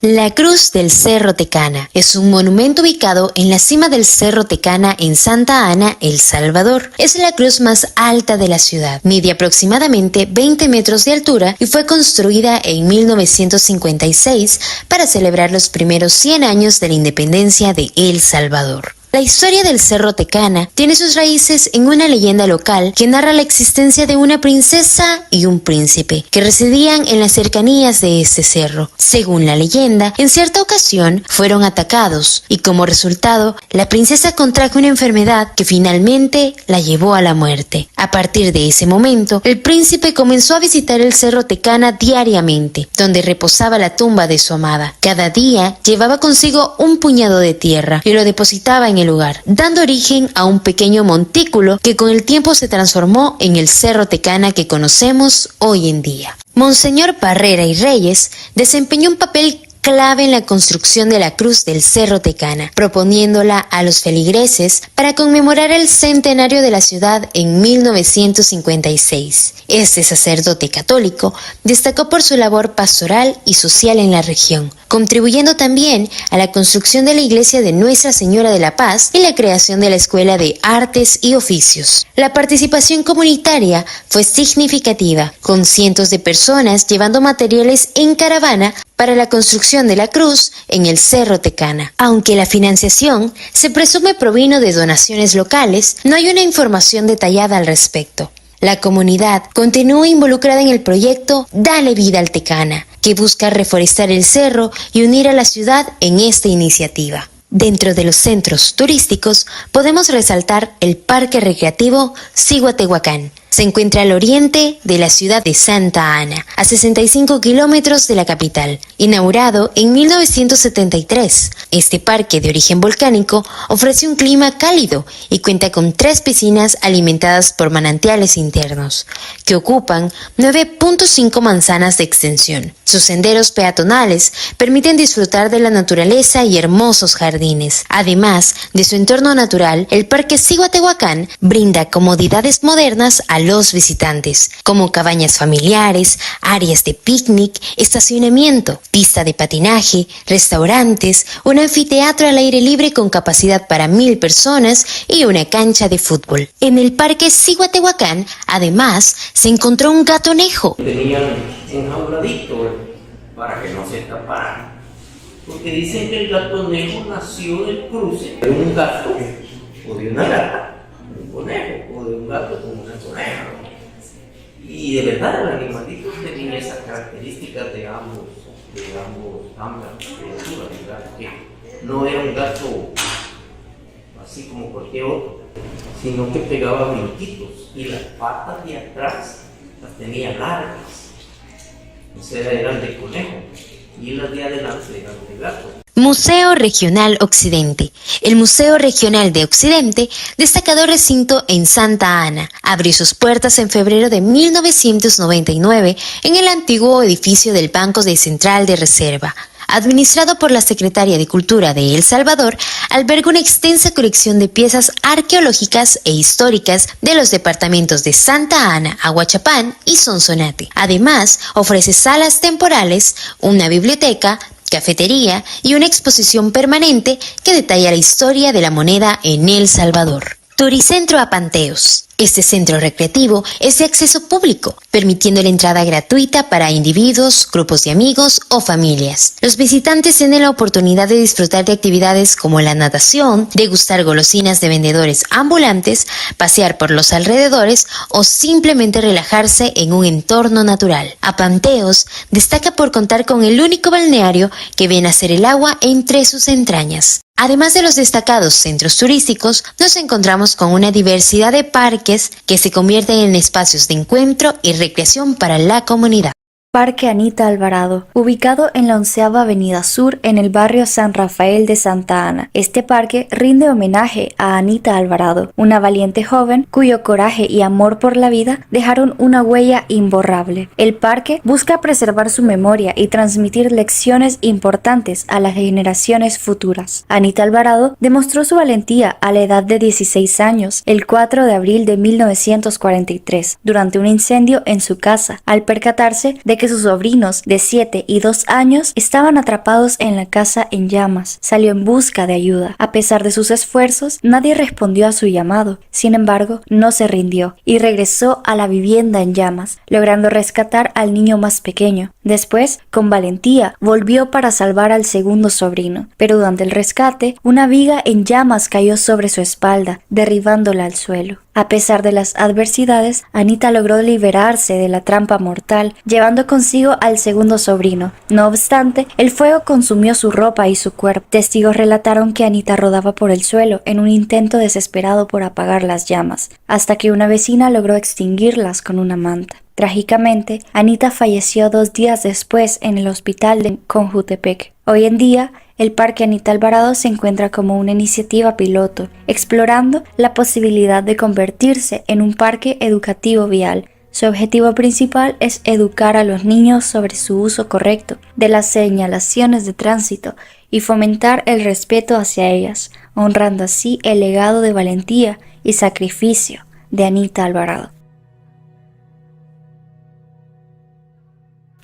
[SPEAKER 2] La Cruz del Cerro Tecana es un monumento ubicado en la cima del Cerro Tecana en Santa Ana, El Salvador. Es la cruz más alta de la ciudad, mide aproximadamente 20 metros de altura y fue construida en 1956 para celebrar los primeros 100 años de la independencia de El Salvador. La historia del Cerro Tecana tiene sus raíces en una leyenda local que narra la existencia de una princesa y un príncipe que residían en las cercanías de este cerro. Según la leyenda, en cierta ocasión fueron atacados y como resultado, la princesa contrajo una enfermedad que finalmente la llevó a la muerte. A partir de ese momento, el príncipe comenzó a visitar el Cerro Tecana diariamente, donde reposaba la tumba de su amada. Cada día llevaba consigo un puñado de tierra y lo depositaba en el lugar, dando origen a un pequeño montículo que con el tiempo se transformó en el Cerro Tecana que conocemos hoy en día. Monseñor Parrera y Reyes desempeñó un papel clave en la construcción de la Cruz del Cerro Tecana, proponiéndola a los feligreses para conmemorar el centenario de la ciudad en 1956. Este sacerdote católico destacó por su labor pastoral y social en la región, contribuyendo también a la construcción de la iglesia de Nuestra Señora de la Paz y la creación de la Escuela de Artes y Oficios. La participación comunitaria fue significativa, con cientos de personas llevando materiales en caravana para la construcción de la cruz en el Cerro Tecana. Aunque la financiación se presume provino de donaciones locales, no hay una información detallada al respecto. La comunidad continúa involucrada en el proyecto Dale Vida al Tecana, que busca reforestar el cerro y unir a la ciudad en esta iniciativa. Dentro de los centros turísticos podemos resaltar el Parque Recreativo Cihuatehuacán. Se encuentra al oriente de la ciudad de Santa Ana, a 65 kilómetros de la capital. Inaugurado en 1973, este parque de origen volcánico ofrece un clima cálido y cuenta con 3 piscinas alimentadas por manantiales internos, que ocupan 9.5 manzanas de extensión. Sus senderos peatonales permiten disfrutar de la naturaleza y hermosos jardines. Además de su entorno natural, el Parque Cihuatehuacán brinda comodidades modernas a los visitantes, como cabañas familiares, áreas de picnic, estacionamiento, pista de patinaje, restaurantes, un anfiteatro al aire libre con capacidad para 1000 personas y una cancha de fútbol. En el Parque Cihuatehuacán, además, se encontró un gatonejo.
[SPEAKER 5] Tenían enjauladito para que no se escaparan, porque dicen que el gatonejo nació del cruce de un gato o de una gata, un conejo, o de un gato con una coneja. Y de verdad el animalito tenía esas características de ambos ambas criaturas, ¿verdad? Que no era un gato así como cualquier otro, sino que pegaba brinquitos y las patas de atrás las tenía largas, o sea, eran de conejo, y las de adelante eran de gato.
[SPEAKER 2] Museo Regional Occidente. El Museo Regional de Occidente, destacado recinto en Santa Ana, abrió sus puertas en febrero de 1999 en el antiguo edificio del Banco de Central de Reserva. Administrado por la Secretaría de Cultura de El Salvador, alberga una extensa colección de piezas arqueológicas e históricas de los departamentos de Santa Ana, Aguachapán y Sonsonate. Además, ofrece salas temporales, una biblioteca, cafetería y una exposición permanente que detalla la historia de la moneda en El Salvador. Turicentro Apanteos. Este centro recreativo es de acceso público, permitiendo la entrada gratuita para individuos, grupos de amigos o familias. Los visitantes tienen la oportunidad de disfrutar de actividades como la natación, degustar golosinas de vendedores ambulantes, pasear por los alrededores o simplemente relajarse en un entorno natural. Apanteos destaca por contar con el único balneario que viene a ser el agua entre sus entrañas. Además de los destacados centros turísticos, nos encontramos con una diversidad de parques que se convierten en espacios de encuentro y recreación para la comunidad.
[SPEAKER 3] Parque Anita Alvarado, ubicado en la 11ª Avenida Sur en el barrio San Rafael de Santa Ana. Este parque rinde homenaje a Anita Alvarado, una valiente joven cuyo coraje y amor por la vida dejaron una huella imborrable. El parque busca preservar su memoria y transmitir lecciones importantes a las generaciones futuras. Anita Alvarado demostró su valentía a la edad de 16 años, el 4 de abril de 1943, durante un incendio en su casa, al percatarse de que sus sobrinos de 7 y 2 años estaban atrapados en la casa en llamas. Salió en busca de ayuda. A pesar de sus esfuerzos, nadie respondió a su llamado. Sin embargo, no se rindió y regresó a la vivienda en llamas, logrando rescatar al niño más pequeño. Después, con valentía, volvió para salvar al segundo sobrino, pero durante el rescate, una viga en llamas cayó sobre su espalda, derribándola al suelo. A pesar de las adversidades, Anita logró liberarse de la trampa mortal, llevando consigo al segundo sobrino. No obstante, el fuego consumió su ropa y su cuerpo. Testigos relataron que Anita rodaba por el suelo en un intento desesperado por apagar las llamas, hasta que una vecina logró extinguirlas con una manta. Trágicamente, Anita falleció 2 días después en el hospital de Conjutepec. Hoy en día, el Parque Anita Alvarado se encuentra como una iniciativa piloto, explorando la posibilidad de convertirse en un parque educativo vial. Su objetivo principal es educar a los niños sobre su uso correcto de las señalizaciones de tránsito y fomentar el respeto hacia ellas, honrando así el legado de valentía y sacrificio de Anita Alvarado.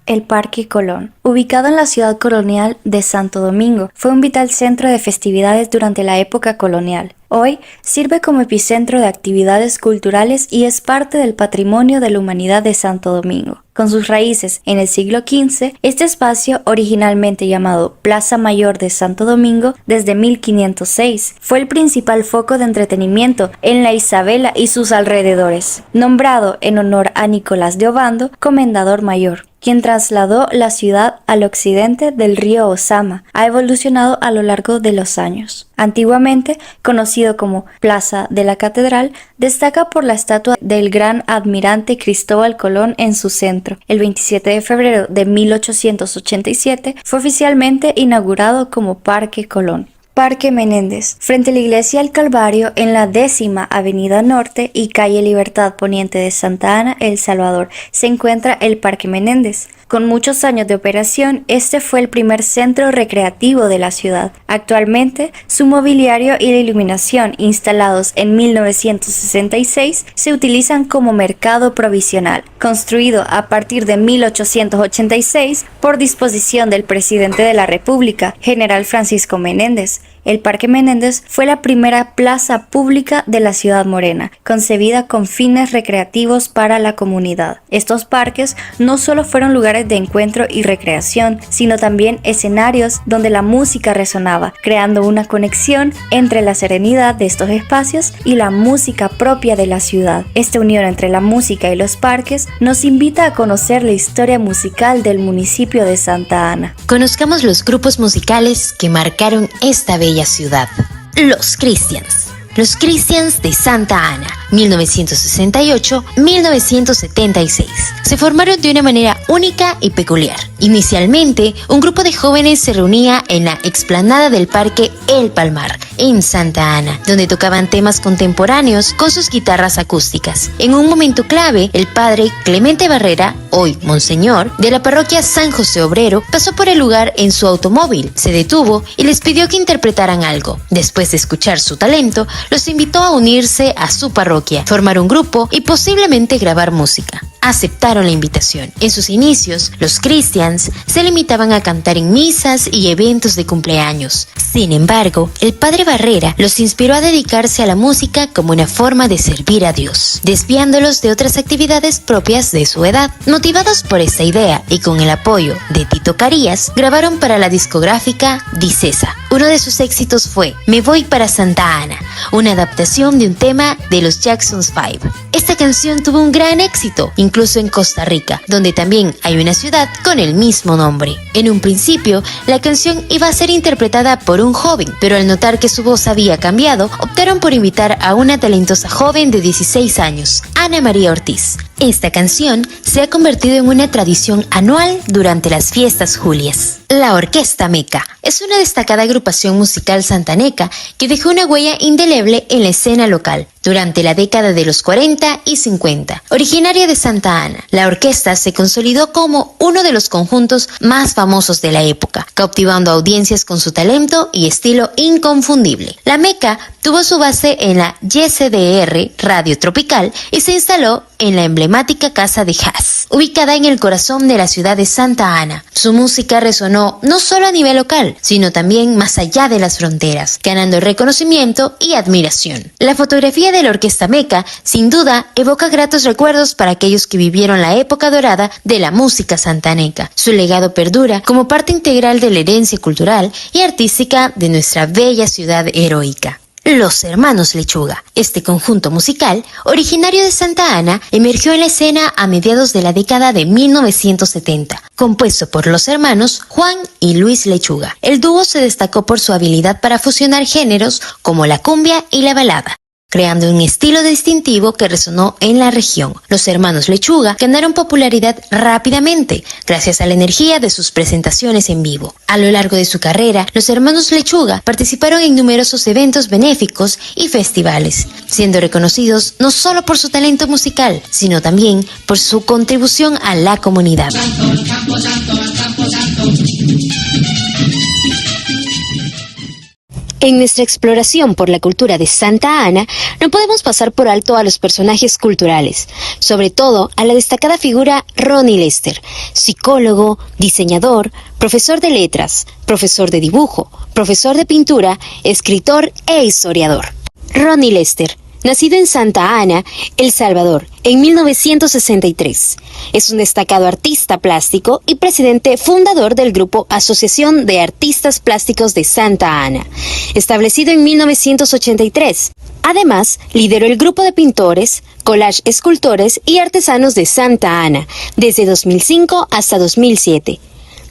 [SPEAKER 3] El Parque Colón, ubicado en la ciudad colonial de Santo Domingo, fue un vital centro de festividades durante la época colonial. Hoy sirve como epicentro de actividades culturales y es parte del patrimonio de la humanidad de Santo Domingo. Con sus raíces en el siglo XV, este espacio, originalmente llamado Plaza Mayor de Santo Domingo desde 1506, fue el principal foco de entretenimiento en la Isabela y sus alrededores, nombrado en honor a Nicolás de Obando, comendador mayor, quien trasladó la ciudad al occidente del río Osama. Ha evolucionado a lo largo de los años. Antiguamente conocido como Plaza de la Catedral, destaca por la estatua del gran almirante Cristóbal Colón en su centro. El 27 de febrero de 1887 fue oficialmente inaugurado como Parque Colón. Parque Menéndez, frente a la Iglesia del Calvario en la 10ª Avenida Norte y Calle Libertad Poniente de Santa Ana, El Salvador, se encuentra el Parque Menéndez. Con muchos años de operación, este fue el primer centro recreativo de la ciudad. Actualmente, su mobiliario y la iluminación, instalados en 1966, se utilizan como mercado provisional, construido a partir de 1886 por disposición del presidente de la República, General Francisco Menéndez, El Parque Menéndez fue la primera plaza pública de la ciudad morena, concebida con fines recreativos para la comunidad. Estos parques no solo fueron lugares de encuentro y recreación, sino también escenarios donde la música resonaba, creando una conexión entre la serenidad de estos espacios y la música propia de la ciudad. Esta unión entre la música y los parques nos invita a conocer la historia musical del municipio de Santa Ana.
[SPEAKER 2] Conozcamos los grupos musicales que marcaron esta bella ciudad. Los Christians. Los Christians de Santa Ana, 1968-1976. Se formaron de una manera única y peculiar. Inicialmente, un grupo de jóvenes se reunía en la explanada del Parque El Palmar, en Santa Ana, donde tocaban temas contemporáneos con sus guitarras acústicas. En un momento clave, el padre Clemente Barrera, hoy Monseñor, de la parroquia San José Obrero, pasó por el lugar en su automóvil, se detuvo y les pidió que interpretaran algo. Después de escuchar su talento, los invitó a unirse a su parroquia, formar un grupo y posiblemente grabar música. Aceptaron la invitación. En sus inicios, los Christians se limitaban a cantar en misas y eventos de cumpleaños. Sin embargo, el padre Barrera los inspiró a dedicarse a la música como una forma de servir a Dios, desviándolos de otras actividades propias de su edad. Motivados por esta idea y con el apoyo de Tito Carías, grabaron para la discográfica Dicesa. Uno de sus éxitos fue Me voy para Santa Ana, una adaptación de un tema de los Jackson 5. Esta canción tuvo un gran éxito, incluso en Costa Rica, donde también hay una ciudad con el mismo nombre. En un principio, la canción iba a ser interpretada por un joven, pero al notar que su voz había cambiado, optaron por invitar a una talentosa joven de 16 años, Ana María Ortiz. Esta canción se ha convertido en una tradición anual durante las fiestas julias. La Orquesta Meca es una destacada agrupación musical santaneca que dejó una huella indeleble en la escena local durante la década de los 40 y 50. Originaria de Santa Ana, la orquesta se consolidó como uno de los conjuntos más famosos de la época, cautivando audiencias con su talento y estilo inconfundible. La Meca tuvo su base en la YCDR Radio Tropical y se instaló en la emblemática Casa de Jazz, ubicada en el corazón de la ciudad de Santa Ana. Su música resonó no solo a nivel local, sino también más allá de las fronteras, ganando reconocimiento y admiración. La fotografía de la Orquesta Meca, sin duda, evoca gratos recuerdos para aquellos que vivieron la época dorada de la música santaneca. Su legado perdura como parte integral de la herencia cultural y artística de nuestra bella ciudad heroica. Los Hermanos Lechuga. Este conjunto musical, originario de Santa Ana, emergió en la escena a mediados de la década de 1970, compuesto por los hermanos Juan y Luis Lechuga. El dúo se destacó por su habilidad para fusionar géneros como la cumbia y la balada, creando un estilo distintivo que resonó en la región. Los Hermanos Lechuga ganaron popularidad rápidamente gracias a la energía de sus presentaciones en vivo. A lo largo de su carrera, los Hermanos Lechuga participaron en numerosos eventos benéficos y festivales, siendo reconocidos no solo por su talento musical, sino también por su contribución a la comunidad. En nuestra exploración por la cultura de Santa Ana, no podemos pasar por alto a los personajes culturales, sobre todo a la destacada figura Ronnie Lester, psicólogo, diseñador, profesor de letras, profesor de dibujo, profesor de pintura, escritor e historiador. Ronnie Lester, nacido en Santa Ana, El Salvador, en 1963. Es un destacado artista plástico y presidente fundador del grupo Asociación de Artistas Plásticos de Santa Ana, establecido en 1983. Además, lideró el grupo de pintores, collage escultores y artesanos de Santa Ana, desde 2005 hasta 2007.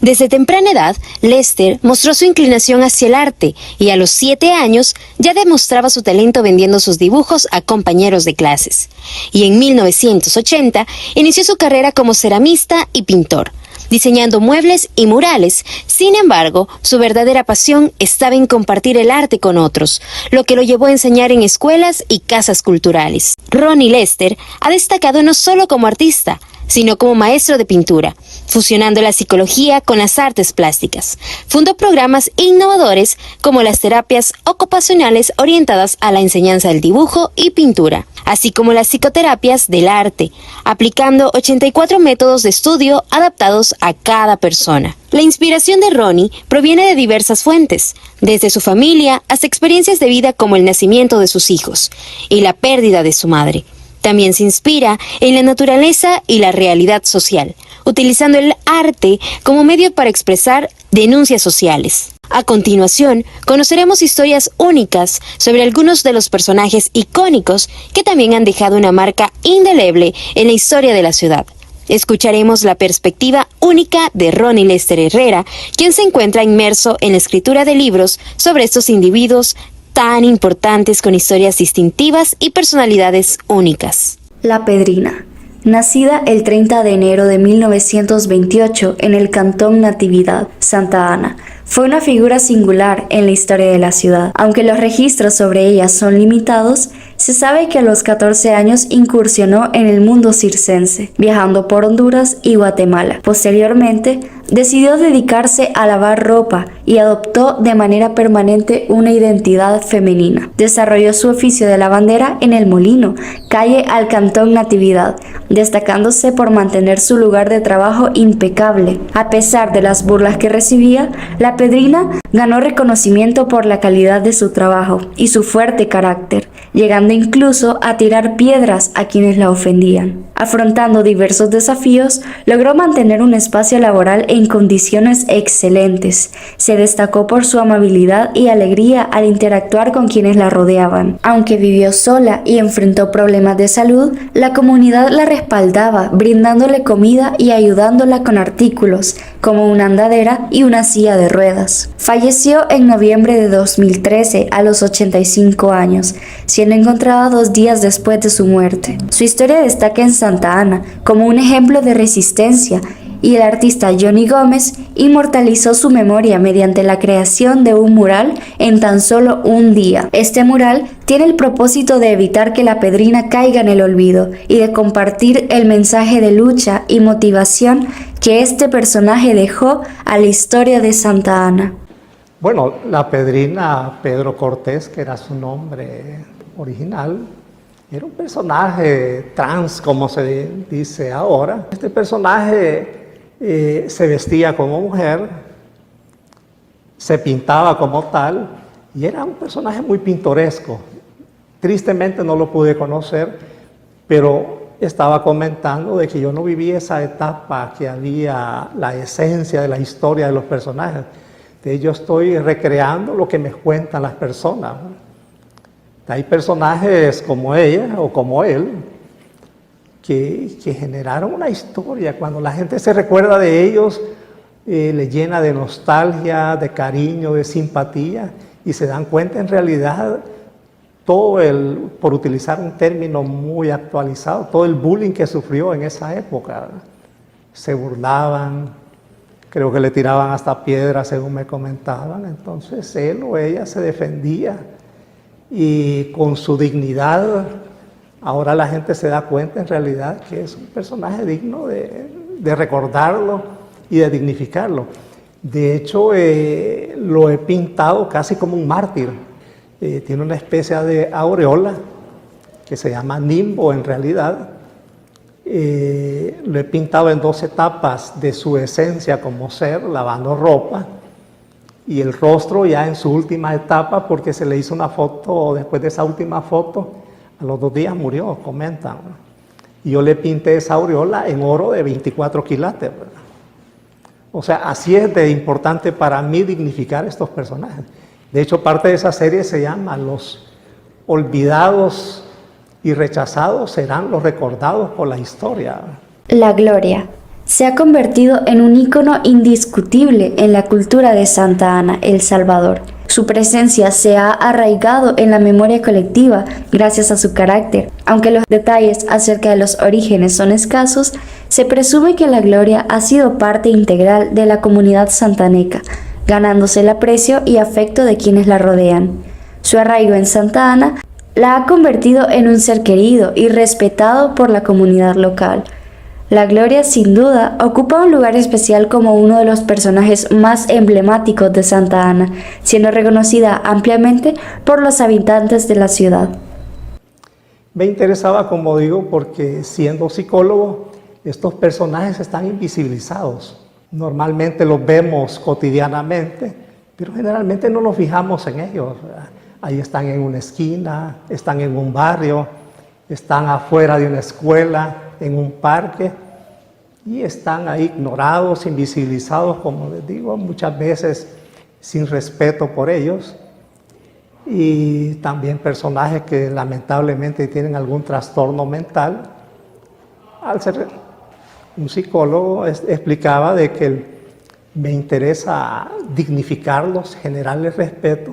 [SPEAKER 2] Desde temprana edad, Lester mostró su inclinación hacia el arte y a los 7 años ya demostraba su talento vendiendo sus dibujos a compañeros de clases. Y en 1980 inició su carrera como ceramista y pintor, diseñando muebles y murales. Sin embargo, su verdadera pasión estaba en compartir el arte con otros, lo que lo llevó a enseñar en escuelas y casas culturales. Ronnie Lester ha destacado no solo como artista, sino como maestro de pintura, fusionando la psicología con las artes plásticas. Fundó programas innovadores como las terapias ocupacionales orientadas a la enseñanza del dibujo y pintura, así como las psicoterapias del arte, aplicando 84 métodos de estudio adaptados a cada persona. La inspiración de Ronnie proviene de diversas fuentes, desde su familia hasta experiencias de vida como el nacimiento de sus hijos y la pérdida de su madre. También se inspira en la naturaleza y la realidad social, utilizando el arte como medio para expresar denuncias sociales. A continuación, conoceremos historias únicas sobre algunos de los personajes icónicos que también han dejado una marca indeleble en la historia de la ciudad. Escucharemos la perspectiva única de Ronnie Lester Herrera, quien se encuentra inmerso en la escritura de libros sobre estos individuos tan importantes con historias distintivas y personalidades únicas.
[SPEAKER 3] La Pedrina. Nacida el 30 de enero de 1928 en el cantón Natividad, Santa Ana, fue una figura singular en la historia de la ciudad. Aunque los registros sobre ella son limitados, se sabe que a los 14 años incursionó en el mundo circense, viajando por Honduras y Guatemala. Posteriormente, decidió dedicarse a lavar ropa y adoptó de manera permanente una identidad femenina. Desarrolló su oficio de lavandera en El Molino, calle al cantón Natividad, destacándose por mantener su lugar de trabajo impecable. A pesar de las burlas que recibía, la Pedrina ganó reconocimiento por la calidad de su trabajo y su fuerte carácter, llegando incluso a tirar piedras a quienes la ofendían. Afrontando diversos desafíos, logró mantener un espacio laboral en condiciones excelentes. Se destacó por su amabilidad y alegría al interactuar con quienes la rodeaban. Aunque vivió sola y enfrentó problemas de salud, la comunidad la respaldaba, brindándole comida y ayudándola con artículos, como una andadera y una silla de ruedas. Falleció en noviembre de 2013 a los 85 años, siendo encontrada 2 días después de su muerte. Su historia destaca en Santa Ana como un ejemplo de resistencia, y el artista Johnny Gómez inmortalizó su memoria mediante la creación de un mural en tan solo un día. Este mural tiene el propósito de evitar que la Pedrina caiga en el olvido y de compartir el mensaje de lucha y motivación que este personaje dejó a la historia de Santa Ana.
[SPEAKER 6] Bueno, la Pedrina Pedro Cortés, que era su nombre original, era un personaje trans, como se dice ahora. Este personaje se vestía como mujer, se pintaba como tal, y era un personaje muy pintoresco. Tristemente no lo pude conocer, pero estaba comentando de que yo no viví esa etapa que había la esencia de la historia de los personajes. Yo estoy recreando lo que me cuentan las personas. Hay personajes como ella o como él que generaron una historia. Cuando la gente se recuerda de ellos, le llena de nostalgia, de cariño, de simpatía, y se dan cuenta en realidad por utilizar un término muy actualizado, todo el bullying que sufrió en esa época. Se burlaban, creo que le tiraban hasta piedras, según me comentaban. Entonces él o ella se defendía, y con su dignidad, ahora la gente se da cuenta en realidad que es un personaje digno de recordarlo y de dignificarlo. De hecho, lo he pintado casi como un mártir. Tiene una especie de aureola que se llama nimbo en realidad. Lo he pintado en 2 etapas de su esencia como ser, lavando ropa, y el rostro ya en su última etapa, porque se le hizo una foto. Después de esa última foto, a los 2 días murió, comentan. Y yo le pinté esa aureola en oro de 24 quilates, ¿verdad? O sea, así es de importante para mí dignificar estos personajes. De hecho, parte de esa serie se llama Los olvidados y rechazados serán los recordados por la historia.
[SPEAKER 3] La Gloria se ha convertido en un ícono indiscutible en la cultura de Santa Ana, El Salvador. Su presencia se ha arraigado en la memoria colectiva gracias a su carácter. Aunque los detalles acerca de los orígenes son escasos, se presume que la Gloria ha sido parte integral de la comunidad santaneca, ganándose el aprecio y afecto de quienes la rodean. Su arraigo en Santa Ana la ha convertido en un ser querido y respetado por la comunidad local. La Gloria, sin duda, ocupa un lugar especial como uno de los personajes más emblemáticos de Santa Ana, siendo reconocida ampliamente por los habitantes de la ciudad.
[SPEAKER 6] Me interesaba, como digo, porque siendo psicólogo, estos personajes están invisibilizados. Normalmente los vemos cotidianamente, pero generalmente no nos fijamos en ellos. Ahí están en una esquina, están en un barrio, están afuera de una escuela, en un parque, y están ahí ignorados, invisibilizados, como les digo, muchas veces sin respeto por ellos. Y también personajes que lamentablemente tienen algún trastorno mental. Al ser un psicólogo explicaba de que me interesa dignificarlos, generarles respeto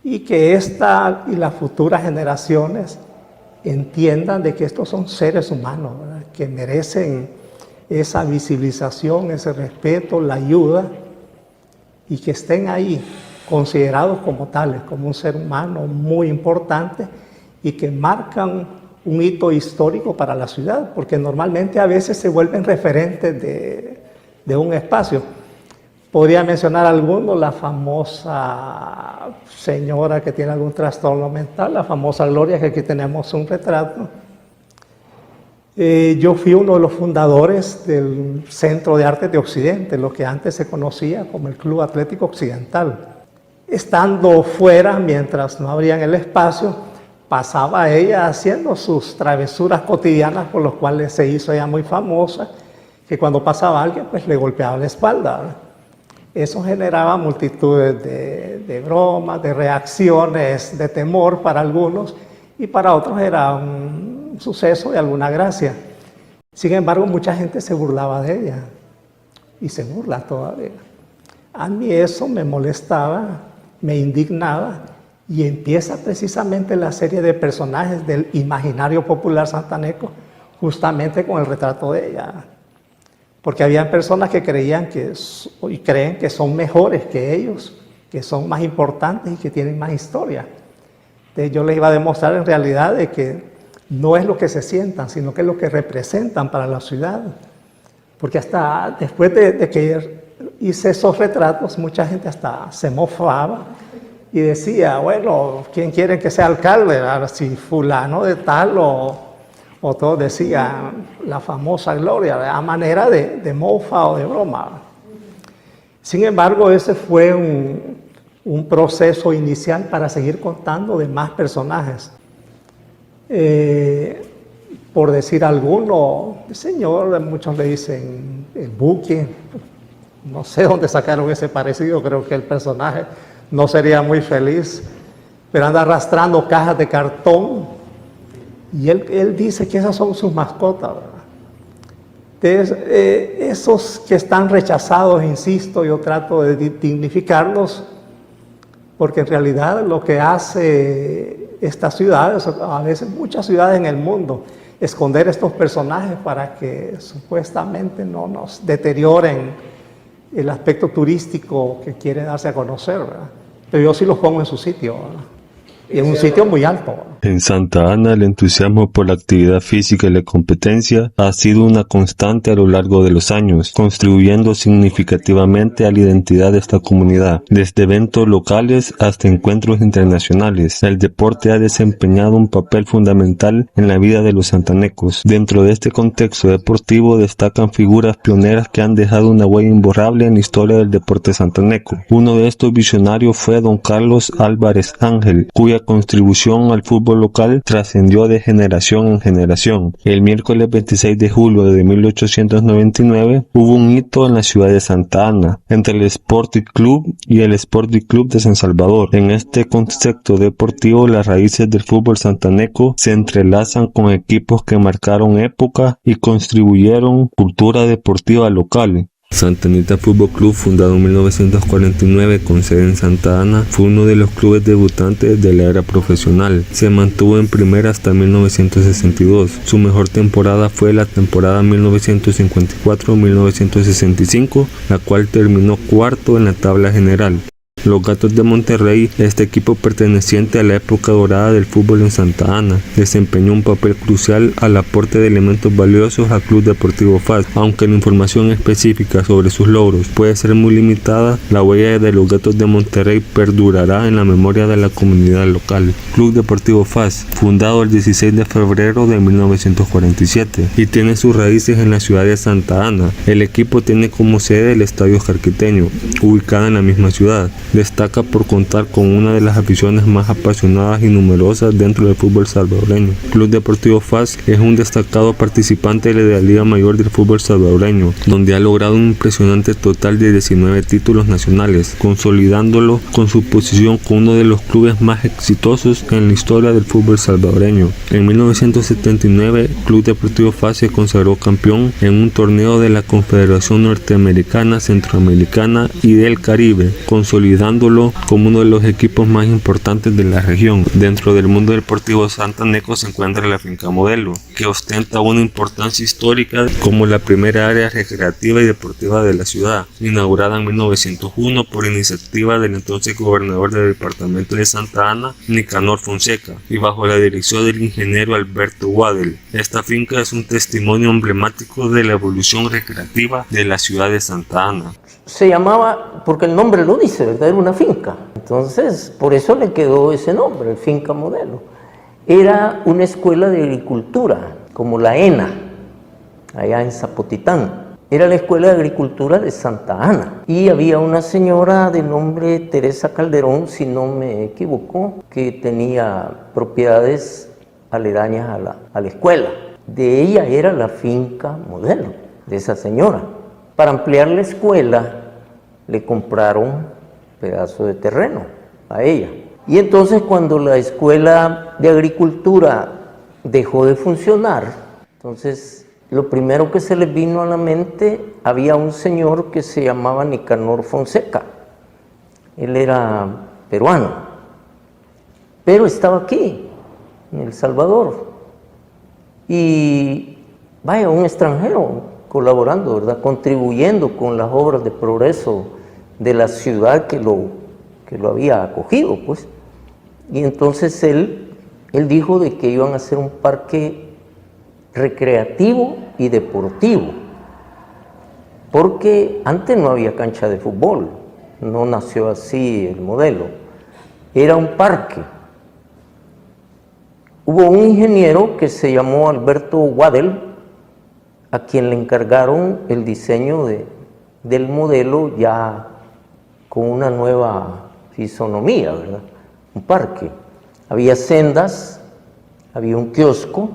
[SPEAKER 6] y que esta y las futuras generaciones entiendan de que estos son seres humanos, ¿verdad?, que merecen esa visibilización, ese respeto, la ayuda, y que estén ahí considerados como tales, como un ser humano muy importante y que marcan un hito histórico para la ciudad, porque normalmente a veces se vuelven referentes de un espacio. Podría mencionar algunos, la famosa señora que tiene algún trastorno mental, la famosa Gloria, que aquí tenemos un retrato. Yo fui uno de los fundadores del Centro de Artes de Occidente, lo que antes se conocía como el Club Atlético Occidental. Estando fuera, mientras no abrían el espacio, pasaba ella haciendo sus travesuras cotidianas, por las cuales se hizo ella muy famosa, que cuando pasaba alguien, pues le golpeaba la espalda, ¿verdad? Eso generaba multitudes de bromas, de reacciones, de temor para algunos, y para otros era un suceso de alguna gracia. Sin embargo, mucha gente se burlaba de ella, y se burla todavía. A mí eso me molestaba, me indignaba, y empieza precisamente la serie de personajes del imaginario popular santaneco, justamente con el retrato de ella. Porque había personas que creían y creen que son mejores que ellos, que son más importantes y que tienen más historia. Entonces yo les iba a demostrar en realidad de que no es lo que se sientan, sino que es lo que representan para la ciudad. Porque hasta después de que hice esos retratos, mucha gente hasta se mofaba y decía, bueno, ¿quién quiere que sea alcalde? Ahora, si fulano de tal o todos decían la famosa Gloria, a manera de mofa o de broma. Sin embargo, ese fue un proceso inicial para seguir contando de más personajes. Por decir alguno, el señor, muchos le dicen el Buki, no sé dónde sacaron ese parecido, creo que el personaje no sería muy feliz, pero anda arrastrando cajas de cartón. Y él dice que esas son sus mascotas, ¿verdad? Entonces, esos que están rechazados, insisto, yo trato de dignificarlos, porque en realidad lo que hace estas ciudades, a veces muchas ciudades en el mundo, esconder estos personajes para que supuestamente no nos deterioren el aspecto turístico que quiere darse a conocer, ¿verdad? Pero yo sí los pongo en su sitio, ¿verdad? Y en un sitio muy alto.
[SPEAKER 7] En Santa Ana, el entusiasmo por la actividad física y la competencia ha sido una constante a lo largo de los años, contribuyendo significativamente a la identidad de esta comunidad. Desde eventos locales hasta encuentros internacionales, el deporte ha desempeñado un papel fundamental en la vida de los santanecos. Dentro de este contexto deportivo destacan figuras pioneras que han dejado una huella imborrable en la historia del deporte santaneco. Uno de estos visionarios fue don Carlos Álvarez Ángel, cuya contribución al fútbol local trascendió de generación en generación. El miércoles 26 de julio de 1899 hubo un hito en la ciudad de Santa Ana, entre el Sporting Club y el Sporting Club de San Salvador. En este contexto deportivo, las raíces del fútbol santaneco se entrelazan con equipos que marcaron época y contribuyeron cultura deportiva local. Santa Anita Fútbol Club, fundado en 1949 con sede en Santa Ana, fue uno de los clubes debutantes de la era profesional. Se mantuvo en primera hasta 1962. Su mejor temporada fue la temporada 1954-1965, la cual terminó cuarto en la tabla general. Los Gatos de Monterrey, este equipo perteneciente a la época dorada del fútbol en Santa Ana, desempeñó un papel crucial al aporte de elementos valiosos al Club Deportivo FAS. Aunque la información específica sobre sus logros puede ser muy limitada, la huella de los Gatos de Monterrey perdurará en la memoria de la comunidad local. Club Deportivo FAS, fundado el 16 de febrero de 1947 y tiene sus raíces en la ciudad de Santa Ana. El equipo tiene como sede el Estadio Jarquiteño, ubicada en la misma ciudad. Destaca por contar con una de las aficiones más apasionadas y numerosas dentro del fútbol salvadoreño. Club Deportivo FAS es un destacado participante de la Liga Mayor del fútbol salvadoreño, donde ha logrado un impresionante total de 19 títulos nacionales, consolidándolo con su posición como uno de los clubes más exitosos en la historia del fútbol salvadoreño. En 1979, Club Deportivo FAS se consagró campeón en un torneo de la Confederación Norteamericana, Centroamericana y del Caribe, consolidándolo como uno de los equipos más importantes de la región. Dentro del mundo deportivo santaneco se encuentra la Finca Modelo, que ostenta una importancia histórica como la primera área recreativa y deportiva de la ciudad, inaugurada en 1901 por iniciativa del entonces gobernador del departamento de Santa Ana, Nicanor Fonseca, y bajo la dirección del ingeniero Alberto Guadel. Esta finca es un testimonio emblemático de la evolución recreativa de la ciudad de Santa Ana.
[SPEAKER 5] Se llamaba, porque el nombre lo dice, ¿verdad? Era una finca. Entonces, por eso le quedó ese nombre, Finca Modelo. Era una escuela de agricultura, como la ENA, allá en Zapotitán. Era la Escuela de Agricultura de Santa Ana. Y había una señora de nombre Teresa Calderón, si no me equivoco, que tenía propiedades aledañas a la escuela. De ella era la Finca Modelo, de esa señora. Para ampliar la escuela, le compraron pedazo de terreno a ella. Y entonces cuando la escuela de agricultura dejó de funcionar, entonces lo primero que se les vino a la mente, había un señor que se llamaba Nicanor Fonseca. Él era peruano, pero estaba aquí, en El Salvador. Y vaya, un extranjero colaborando, ¿verdad? Contribuyendo con las obras de progreso de la ciudad que lo había acogido, pues. Y entonces él dijo de que iban a hacer un parque recreativo y deportivo, porque antes no había cancha de fútbol, no nació así el modelo, era un parque. Hubo un ingeniero que se llamó Alberto Guadel, a quien le encargaron el diseño del modelo ya con una nueva fisonomía, ¿verdad? Un parque. Había sendas, había un kiosco,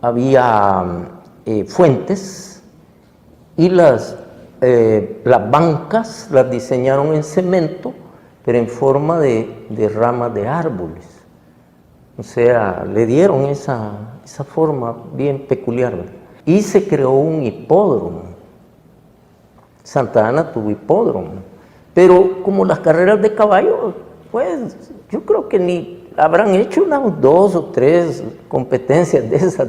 [SPEAKER 5] había fuentes y las bancas las diseñaron en cemento, pero en forma de ramas de árboles. O sea, le dieron esa forma bien peculiar, ¿verdad? Y se creó un hipódromo. Santa Ana tuvo hipódromo. Pero como las carreras de caballo, pues yo creo que ni habrán hecho unas 2 o 3 competencias de esas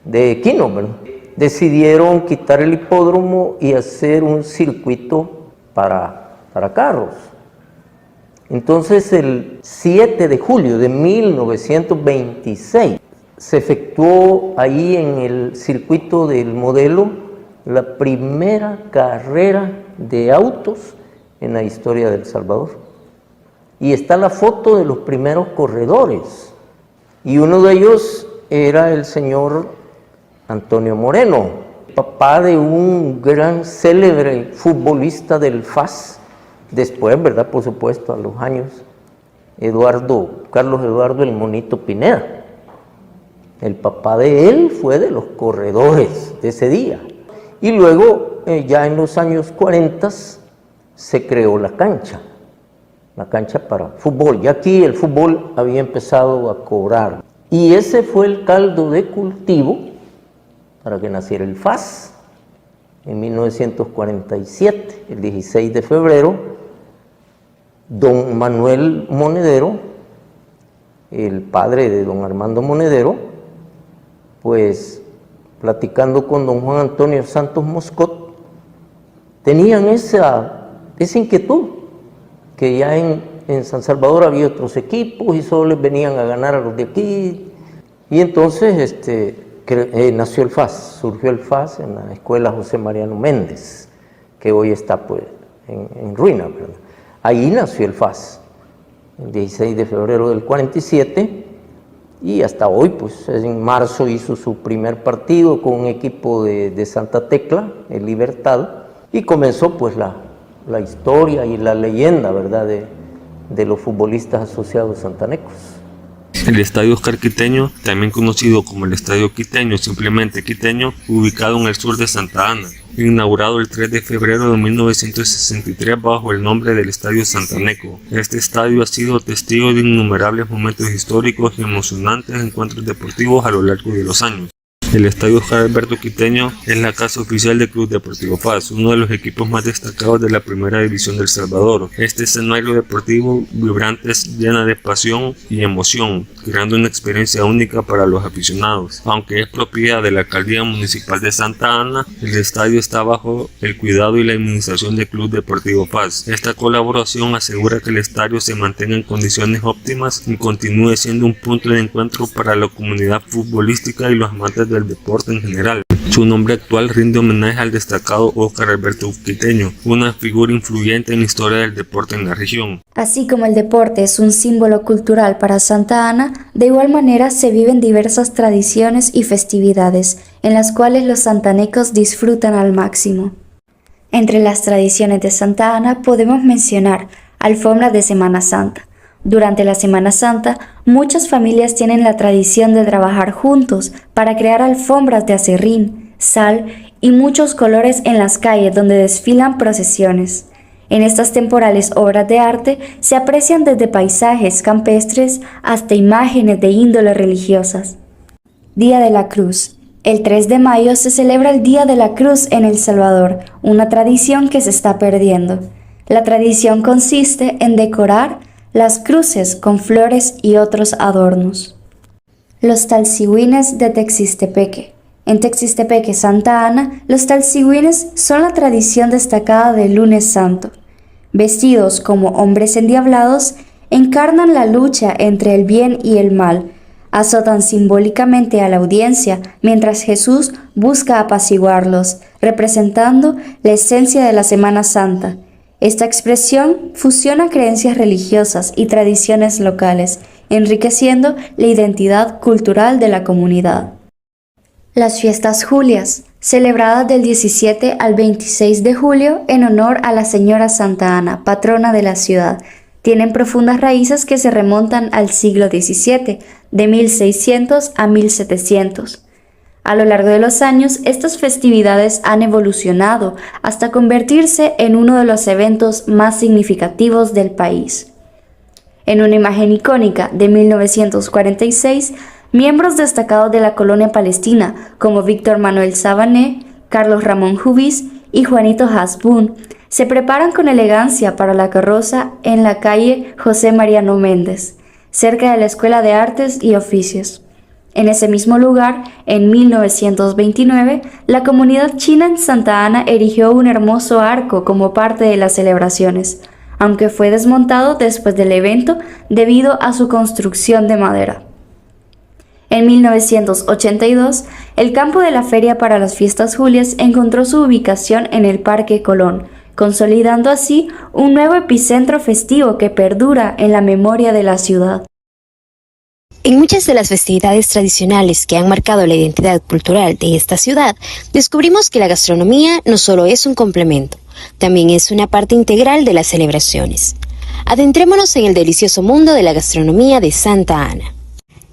[SPEAKER 5] de equino, ¿verdad? Decidieron quitar el hipódromo y hacer un circuito para carros. Entonces el 7 de julio de 1926 se efectuó ahí en el circuito del modelo la primera carrera de autos en la historia de El Salvador. Y está la foto de los primeros corredores. Y uno de ellos era el señor Antonio Moreno, papá de un gran célebre futbolista del FAS, después, ¿verdad? Por supuesto, a los años, Carlos Eduardo el Monito Pineda. El papá de él fue de los corredores de ese día. Y luego, ya en los años 40, se creó la cancha para fútbol. Ya aquí el fútbol había empezado a cobrar. Y ese fue el caldo de cultivo para que naciera el FAS. En 1947, el 16 de febrero, don Manuel Monedero, el padre de don Armando Monedero, pues platicando con don Juan Antonio Santos Moscot, tenían esa esa inquietud, que ya en San Salvador había otros equipos y solo les venían a ganar a los de aquí. Y entonces nació el FAS, surgió el FAS en la escuela José Mariano Méndez, que hoy está pues en ruina, ¿verdad? Ahí nació el FAS, el 16 de febrero del 47, y hasta hoy, pues en marzo hizo su primer partido con un equipo de Santa Tecla, el Libertad, y comenzó pues la historia y la leyenda, ¿verdad?, de los futbolistas asociados santanecos.
[SPEAKER 7] El Estadio Oscar Quiteño, también conocido como el Estadio Quiteño, simplemente Quiteño, ubicado en el sur de Santa Ana, inaugurado el 3 de febrero de 1963 bajo el nombre del Estadio Santaneco. Este estadio ha sido testigo de innumerables momentos históricos y emocionantes encuentros deportivos a lo largo de los años. El Estadio Oscar Alberto Quiteño es la casa oficial del Club Deportivo FAS, uno de los equipos más destacados de la Primera División de El Salvador. Este escenario deportivo vibrante es llena de pasión y emoción, creando una experiencia única para los aficionados. Aunque es propiedad de la Alcaldía Municipal de Santa Ana, el estadio está bajo el cuidado y la administración del Club Deportivo FAS. Esta colaboración asegura que el estadio se mantenga en condiciones óptimas y continúe siendo un punto de encuentro para la comunidad futbolística y los amantes del deporte en general. Su nombre actual rinde homenaje al destacado Oscar Alberto Quiteño, una figura influyente en la historia del deporte en la región.
[SPEAKER 3] Así como el deporte es un símbolo cultural para Santa Ana, de igual manera se viven diversas tradiciones y festividades, en las cuales los santanecos disfrutan al máximo. Entre las tradiciones de Santa Ana podemos mencionar alfombras de Semana Santa. Durante la Semana Santa, muchas familias tienen la tradición de trabajar juntos para crear alfombras de acerrín, sal y muchos colores en las calles donde desfilan procesiones. En estas temporales obras de arte se aprecian desde paisajes campestres hasta imágenes de índole religiosas. Día de la Cruz. El 3 de mayo se celebra el Día de la Cruz en El Salvador, una tradición que se está perdiendo. La tradición consiste en decorar las cruces con flores y otros adornos. Los talsigüines de Texistepeque. En Texistepeque, Santa Ana, los talsigüines son la tradición destacada del Lunes Santo. Vestidos como hombres endiablados, encarnan la lucha entre el bien y el mal, azotan simbólicamente a la audiencia mientras Jesús busca apaciguarlos, representando la esencia de la Semana Santa. Esta expresión fusiona creencias religiosas y tradiciones locales, enriqueciendo la identidad cultural de la comunidad. Las fiestas Julias, celebradas del 17 al 26 de julio en honor a la Señora Santa Ana, patrona de la ciudad, tienen profundas raíces que se remontan al siglo XVII, de 1600 a 1700. A lo largo de los años, estas festividades han evolucionado hasta convertirse en uno de los eventos más significativos del país. En una imagen icónica de 1946, miembros destacados de la colonia palestina, como Víctor Manuel Sabané, Carlos Ramón Jubís y Juanito Hasbún, se preparan con elegancia para la carroza en la calle José Mariano Méndez, cerca de la Escuela de Artes y Oficios. En ese mismo lugar, en 1929, la comunidad china en Santa Ana erigió un hermoso arco como parte de las celebraciones, aunque fue desmontado después del evento debido a su construcción de madera. En 1982, el campo de la Feria para las Fiestas Julias encontró su ubicación en el Parque Colón, consolidando así un nuevo epicentro festivo que perdura en la memoria de la ciudad.
[SPEAKER 2] En muchas de las festividades tradicionales que han marcado la identidad cultural de esta ciudad, descubrimos que la gastronomía no solo es un complemento, también es una parte integral de las celebraciones. Adentrémonos en el delicioso mundo de la gastronomía de Santa Ana.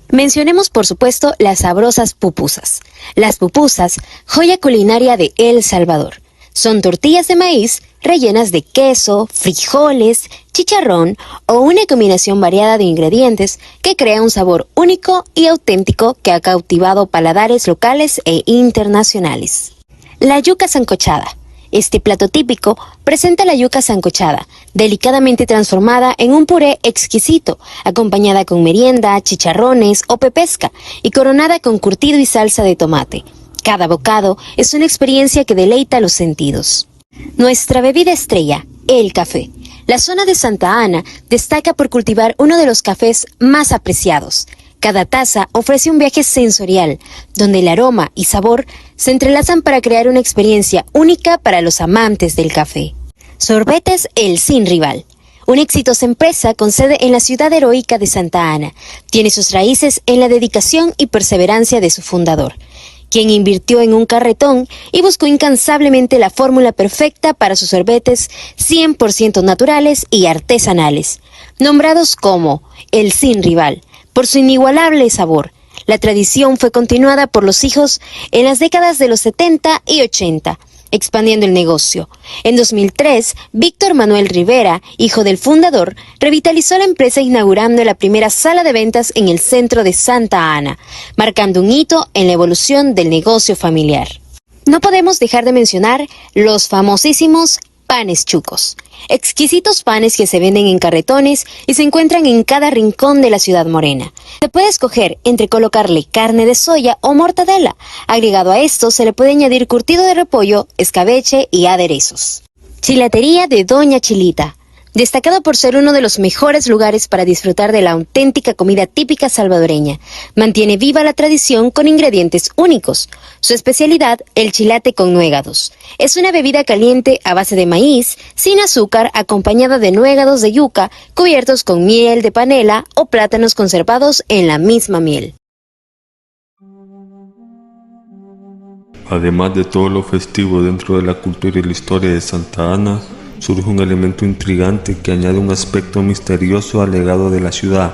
[SPEAKER 2] Mencionemos por supuesto las sabrosas pupusas. Las pupusas, joya culinaria de El Salvador. Son tortillas de maíz rellenas de queso, frijoles, chicharrón o una combinación variada de ingredientes que crea un sabor único y auténtico que ha cautivado paladares locales e internacionales. La yuca sancochada. Este plato típico presenta la yuca sancochada, delicadamente transformada en un puré exquisito, acompañada con merienda, chicharrones o pepesca y coronada con curtido y salsa de tomate. Cada bocado es una experiencia que deleita los sentidos. Nuestra bebida estrella, el café. La zona de Santa Ana destaca por cultivar uno de los cafés más apreciados. Cada taza ofrece un viaje sensorial, donde el aroma y sabor se entrelazan para crear una experiencia única para los amantes del café. Sorbetes El Sin Rival. Una exitosa empresa con sede en la ciudad heroica de Santa Ana, tiene sus raíces en la dedicación y perseverancia de su fundador, quien invirtió en un carretón y buscó incansablemente la fórmula perfecta para sus sorbetes 100% naturales y artesanales, nombrados como El Sin Rival, por su inigualable sabor. La tradición fue continuada por los hijos en las décadas de los 70 y 80, expandiendo el negocio. En 2003, Víctor Manuel Rivera, hijo del fundador, revitalizó la empresa inaugurando la primera sala de ventas en el centro de Santa Ana, marcando un hito en la evolución del negocio familiar. No podemos dejar de mencionar los famosísimos panes chucos, exquisitos panes que se venden en carretones y se encuentran en cada rincón de la ciudad morena. Se puede escoger entre colocarle carne de soya o mortadela. Agregado a esto se le puede añadir curtido de repollo, escabeche y aderezos. Chilatería de Doña Chilita. Destacado por ser uno de los mejores lugares para disfrutar de la auténtica comida típica salvadoreña, mantiene viva la tradición con ingredientes únicos. Su especialidad, el chilate con nuegados. Es una bebida caliente a base de maíz, sin azúcar, acompañada de nuegados de yuca, cubiertos con miel de panela o plátanos conservados en la misma miel.
[SPEAKER 7] Además de todo lo festivo dentro de la cultura y la historia de Santa Ana, surge un elemento intrigante que añade un aspecto misterioso al legado de la ciudad.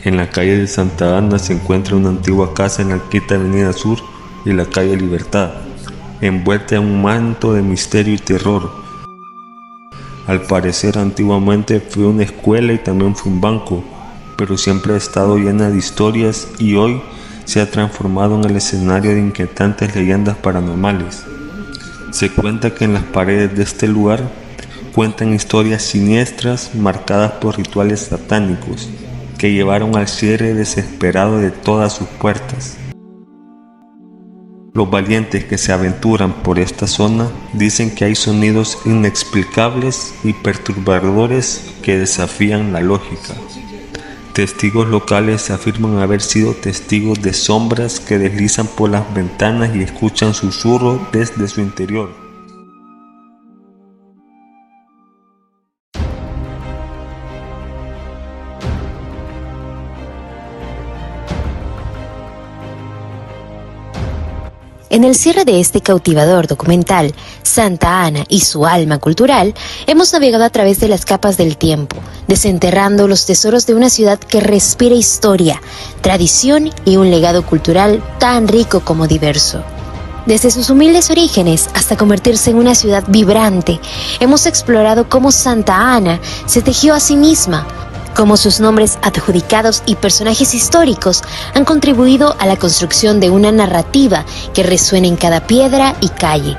[SPEAKER 7] En la calle de Santa Ana se encuentra una antigua casa en la quinta avenida Sur y la calle Libertad, envuelta en un manto de misterio y terror. Al parecer antiguamente fue una escuela y también fue un banco, pero siempre ha estado llena de historias y hoy se ha transformado en el escenario de inquietantes leyendas paranormales. Se cuenta que en las paredes de este lugar cuentan historias siniestras marcadas por rituales satánicos que llevaron al cierre desesperado de todas sus puertas. Los valientes que se aventuran por esta zona dicen que hay sonidos inexplicables y perturbadores que desafían la lógica. Testigos locales afirman haber sido testigos de sombras que deslizan por las ventanas y escuchan susurros desde su interior.
[SPEAKER 2] En el cierre de este cautivador documental, Santa Ana y su alma cultural, hemos navegado a través de las capas del tiempo, desenterrando los tesoros de una ciudad que respira historia, tradición y un legado cultural tan rico como diverso. Desde sus humildes orígenes hasta convertirse en una ciudad vibrante, hemos explorado cómo Santa Ana se tejió a sí misma, cómo sus nombres adjudicados y personajes históricos han contribuido a la construcción de una narrativa que resuena en cada piedra y calle.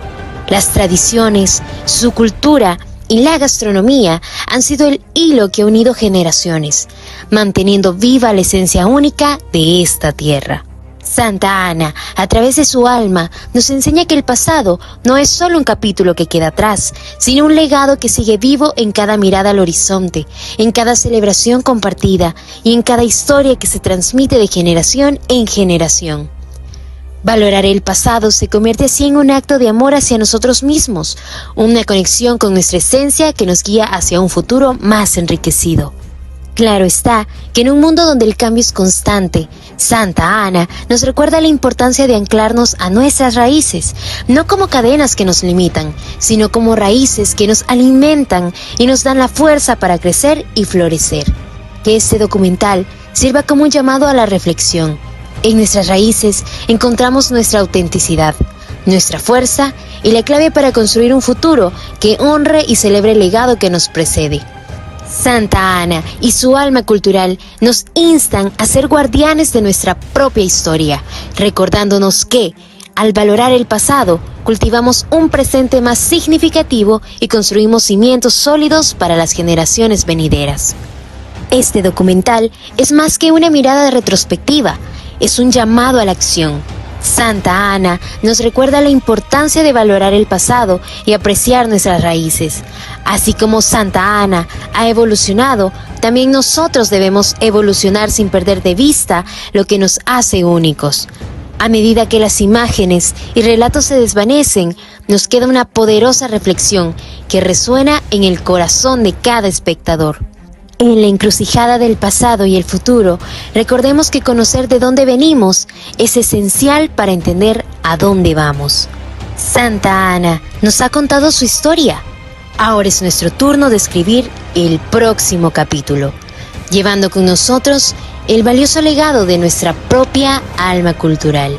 [SPEAKER 2] Las tradiciones, su cultura y la gastronomía han sido el hilo que ha unido generaciones, manteniendo viva la esencia única de esta tierra. Santa Ana, a través de su alma, nos enseña que el pasado no es solo un capítulo que queda atrás, sino un legado que sigue vivo en cada mirada al horizonte, en cada celebración compartida y en cada historia que se transmite de generación en generación. Valorar el pasado se convierte así en un acto de amor hacia nosotros mismos, una conexión con nuestra esencia que nos guía hacia un futuro más enriquecido. Claro está que en un mundo donde el cambio es constante, Santa Ana nos recuerda la importancia de anclarnos a nuestras raíces, no como cadenas que nos limitan, sino como raíces que nos alimentan y nos dan la fuerza para crecer y florecer. Que este documental sirva como un llamado a la reflexión. En nuestras raíces encontramos nuestra autenticidad, nuestra fuerza y la clave para construir un futuro que honre y celebre el legado que nos precede. Santa Ana y su alma cultural nos instan a ser guardianes de nuestra propia historia, recordándonos que, al valorar el pasado, cultivamos un presente más significativo y construimos cimientos sólidos para las generaciones venideras. Este documental es más que una mirada retrospectiva, es un llamado a la acción. Santa Ana nos recuerda la importancia de valorar el pasado y apreciar nuestras raíces. Así como Santa Ana ha evolucionado, también nosotros debemos evolucionar sin perder de vista lo que nos hace únicos. A medida que las imágenes y relatos se desvanecen, nos queda una poderosa reflexión que resuena en el corazón de cada espectador. En la encrucijada del pasado y el futuro, recordemos que conocer de dónde venimos es esencial para entender a dónde vamos. Santa Ana nos ha contado su historia. Ahora es nuestro turno de escribir el próximo capítulo, llevando con nosotros el valioso legado de nuestra propia alma cultural.